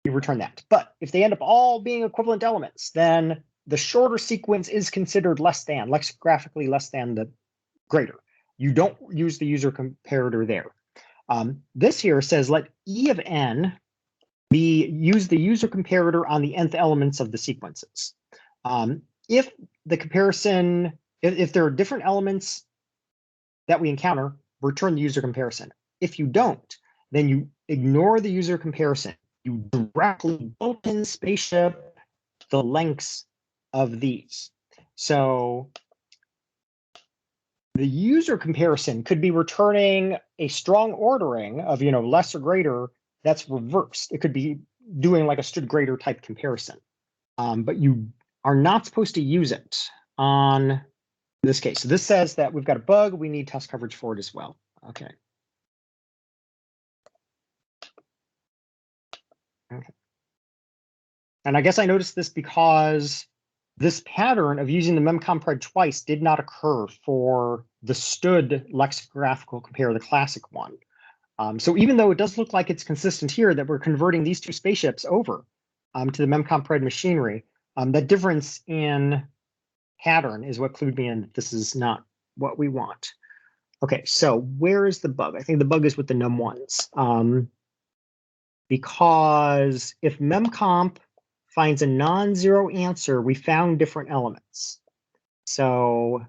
return that. But if they end up all being equivalent elements, then the shorter sequence is considered less than, lexicographically less than the greater. You don't use the user comparator there. This here says let E of n use the user comparator on the nth elements of the sequences. If the comparison, if there are different elements that we encounter, return the user comparison. If you don't, then you ignore the user comparison. You directly built-in spaceship the lengths of these. So the user comparison could be returning a strong ordering of, less or greater that's reversed. It could be doing like a stood greater type comparison. But you are not supposed to use it on this case. So this says that we've got a bug. We need test coverage for it as well. Okay. Okay. And I guess I noticed this because this pattern of using the memcmp twice did not occur for the stood lexicographical compare, the classic one. So even though it does look like it's consistent here that we're converting these two spaceships over to the memcmp machinery, that difference in pattern is what clued me in that this is not what we want. Okay, so where is the bug? I think the bug is with the num1s. Because if memcomp finds a non-zero answer, we found different elements. So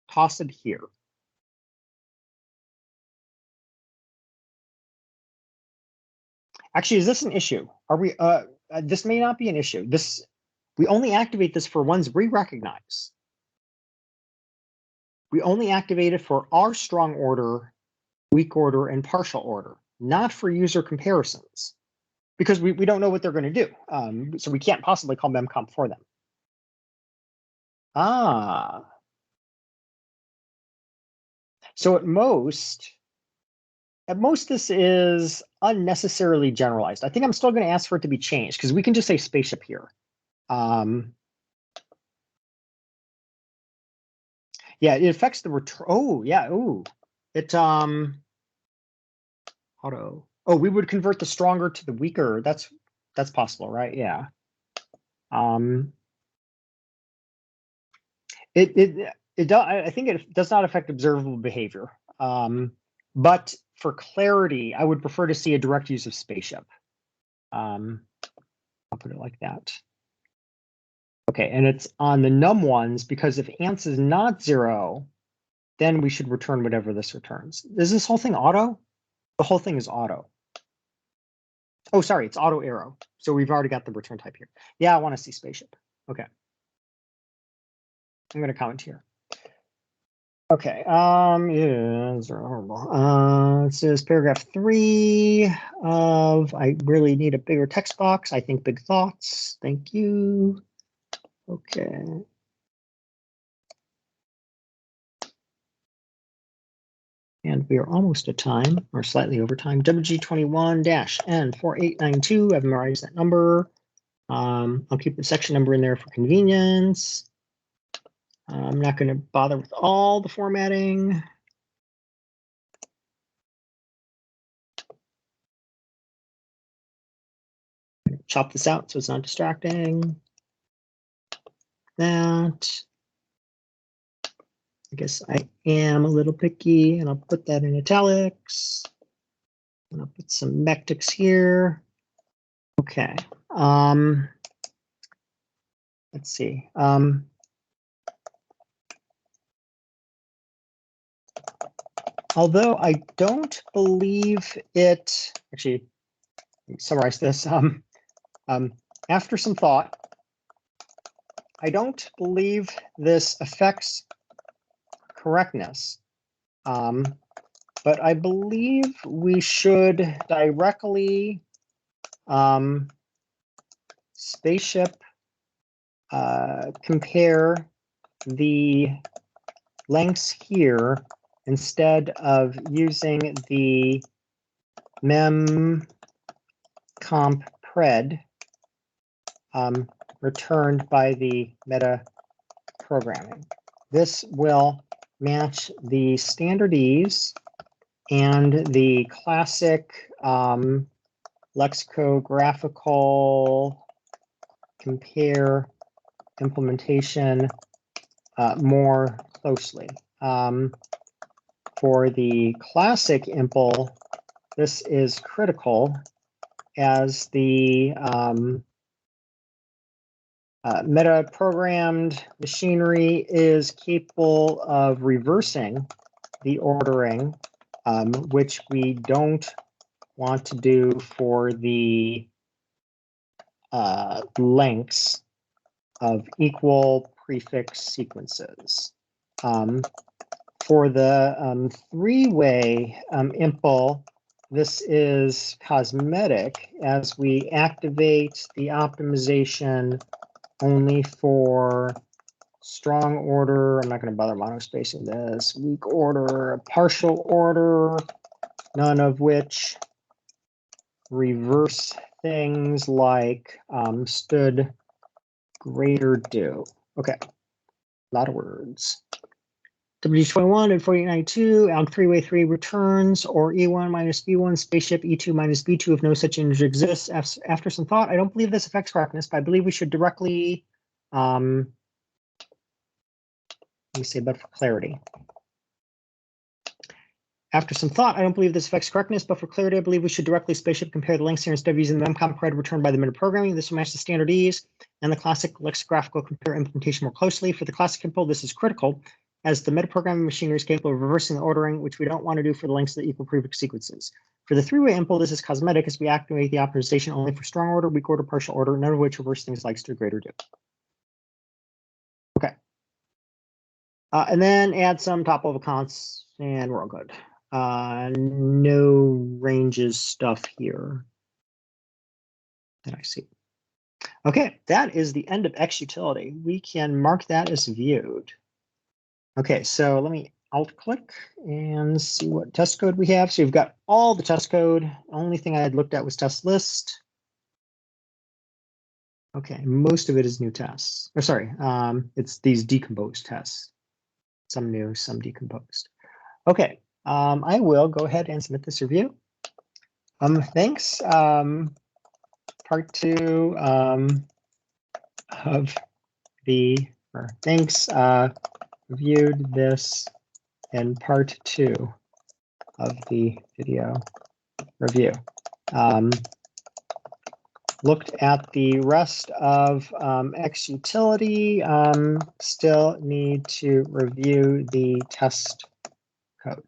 toss it here. Actually, is this an issue? Are we? This may not be an issue. We only activate this for ones we recognize. We only activate it for our strong order, weak order, and partial order, not for user comparisons, because we don't know what they're going to do. So we can't possibly call memcomp for them. So at most this is unnecessarily generalized. I think I'm still going to ask for it to be changed because we can just say spaceship here. Yeah, it affects the return. Oh, yeah. Oh, it auto. Oh, we would convert the stronger to the weaker. That's possible, right? Yeah. It does. I think it does not affect observable behavior. But for clarity, I would prefer to see a direct use of spaceship. I'll put it like that. Okay, and it's on the num1s because if ans is not 0, then we should return whatever this returns. Is this whole thing auto? The whole thing is auto. Oh, sorry, it's auto arrow. So we've already got the return type here. Yeah, I want to see spaceship. Okay. I'm going to comment here. Okay, yeah, it's horrible. It says paragraph 3 of, I really need a bigger text box. I think big thoughts. Thank you. Okay. And we are almost at time, or slightly over time. WG21-N4892. I've memorized that number. I'll keep the section number in there for convenience. I'm not going to bother with all the formatting. Chop this out so it's not distracting. That. I guess I am a little picky, and I'll put that in italics. And I'll put some mectics here. Okay. Let's see. Although I don't believe it, actually, let me summarize this. After some thought, I don't believe this affects correctness, but I believe we should directly spaceship compare the lengths here instead of using the memcmp pred returned by the meta programming. This will match the standard-ese and the classic lexicographical compare implementation more closely. For the classic impl, this is critical as the meta-programmed machinery is capable of reversing the ordering, which we don't want to do for the lengths of equal prefix sequences. For the three-way impl, this is cosmetic as we activate the optimization only for strong order. I'm not going to bother monospacing this. Weak order, partial order, none of which reverse things like stood, greater, do. Okay, a lot of words. W21 and 4892 on three-way 3 returns or E1 minus B1 spaceship E2 minus B2 if no such image exists. After some thought, I don't believe this affects correctness, but I believe we should directly, let me say, but for clarity. After some thought, I don't believe this affects correctness, but for clarity, I believe we should directly spaceship compare the lengths here instead of using the memcmp pred returned by the meta programming. This will match the standard-ese and the classic lexicographical compare implementation more closely. For the classic impl, this is critical, as the metaprogramming machinery is capable of reversing the ordering, which we don't want to do for the lengths of the equal prefix sequences. For the three-way impl, this is cosmetic as we activate the optimization only for strong order, weak order, partial order, none of which reverse things like stood, greater, do. Okay. And then add some top-level cons, and we're all good. No ranges stuff here that I see. Okay, that is the end of X utility. We can mark that as viewed. Okay, so let me alt-click and see what test code we have. So you've got all the test code. The only thing I had looked at was test list. Okay, most of it is new tests. Or sorry, it's these decomposed tests. Some new, some decomposed. Okay, I will go ahead and submit this review. Thanks. Part 2 of the, or thanks. Reviewed this in part 2 of the video review. Looked at the rest of X utility, still need to review the test code.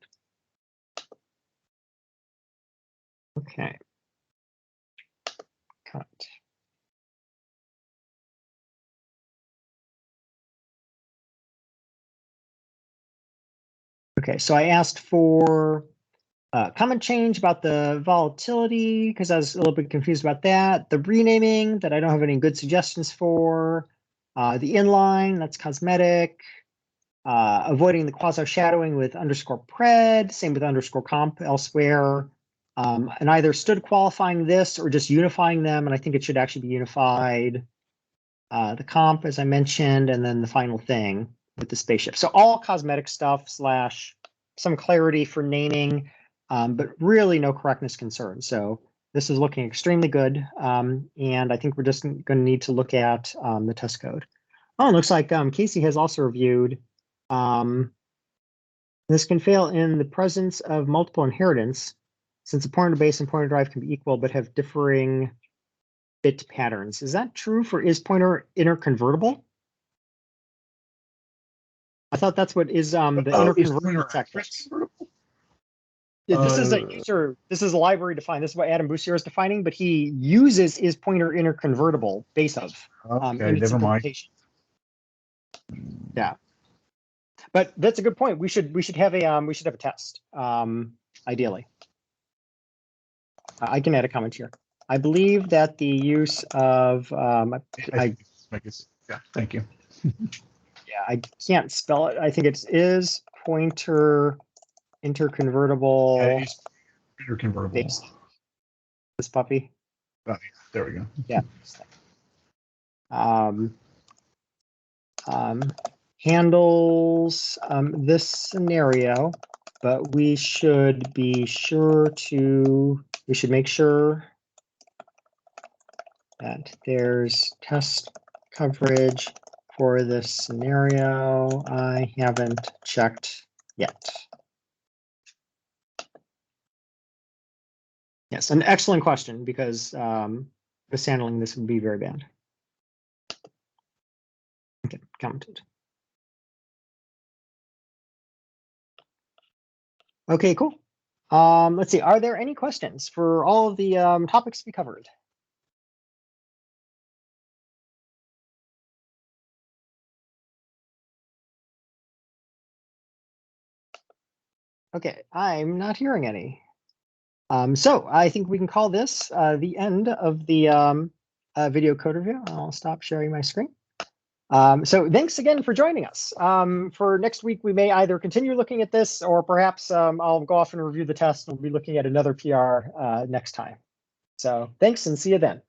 Okay. Cut. Okay, so I asked for comment change about the volatility because I was a little bit confused about that. The renaming that I don't have any good suggestions for. The inline, that's cosmetic. Avoiding the quasi-shadowing with underscore pred, same with underscore comp elsewhere. And either stood qualifying this or just unifying them, and I think it should actually be unified. The comp, as I mentioned, and then the final thing with the spaceship. So all cosmetic stuff slash some clarity for naming, but really no correctness concern. So this is looking extremely good. And I think we're just going to need to look at the test code. Oh, it looks like Casey has also reviewed. This can fail in the presence of multiple inheritance, since the pointer base and pointer drive can be equal but have differing bit patterns. Is that true for is pointer interconvertible? I thought that's what is the interconvertible section. This is a user. This is a library defined. This is what Adam Bussier is defining, but he uses is pointer interconvertible base of. Okay, never mind. Yeah, but that's a good point. We should have a test. Ideally, I can add a comment here. I believe that the use of yeah, thank you. Yeah, I can't spell it. I think it is pointer interconvertible. Yeah, it is interconvertible. Base. This puppy. Oh, yeah, there we go. Yeah. Handles this scenario, but we should make sure that there's test coverage for this scenario. I haven't checked yet. Yes, an excellent question, because mishandling this would be very bad. Okay, commented. Okay, cool. Let's see. Are there any questions for all of the topics we covered? Okay, I'm not hearing any. So I think we can call this the end of the video code review. I'll stop sharing my screen. So thanks again for joining us. For next week, we may either continue looking at this, or perhaps I'll go off and review the test. We'll be looking at another PR next time. So thanks, and see you then.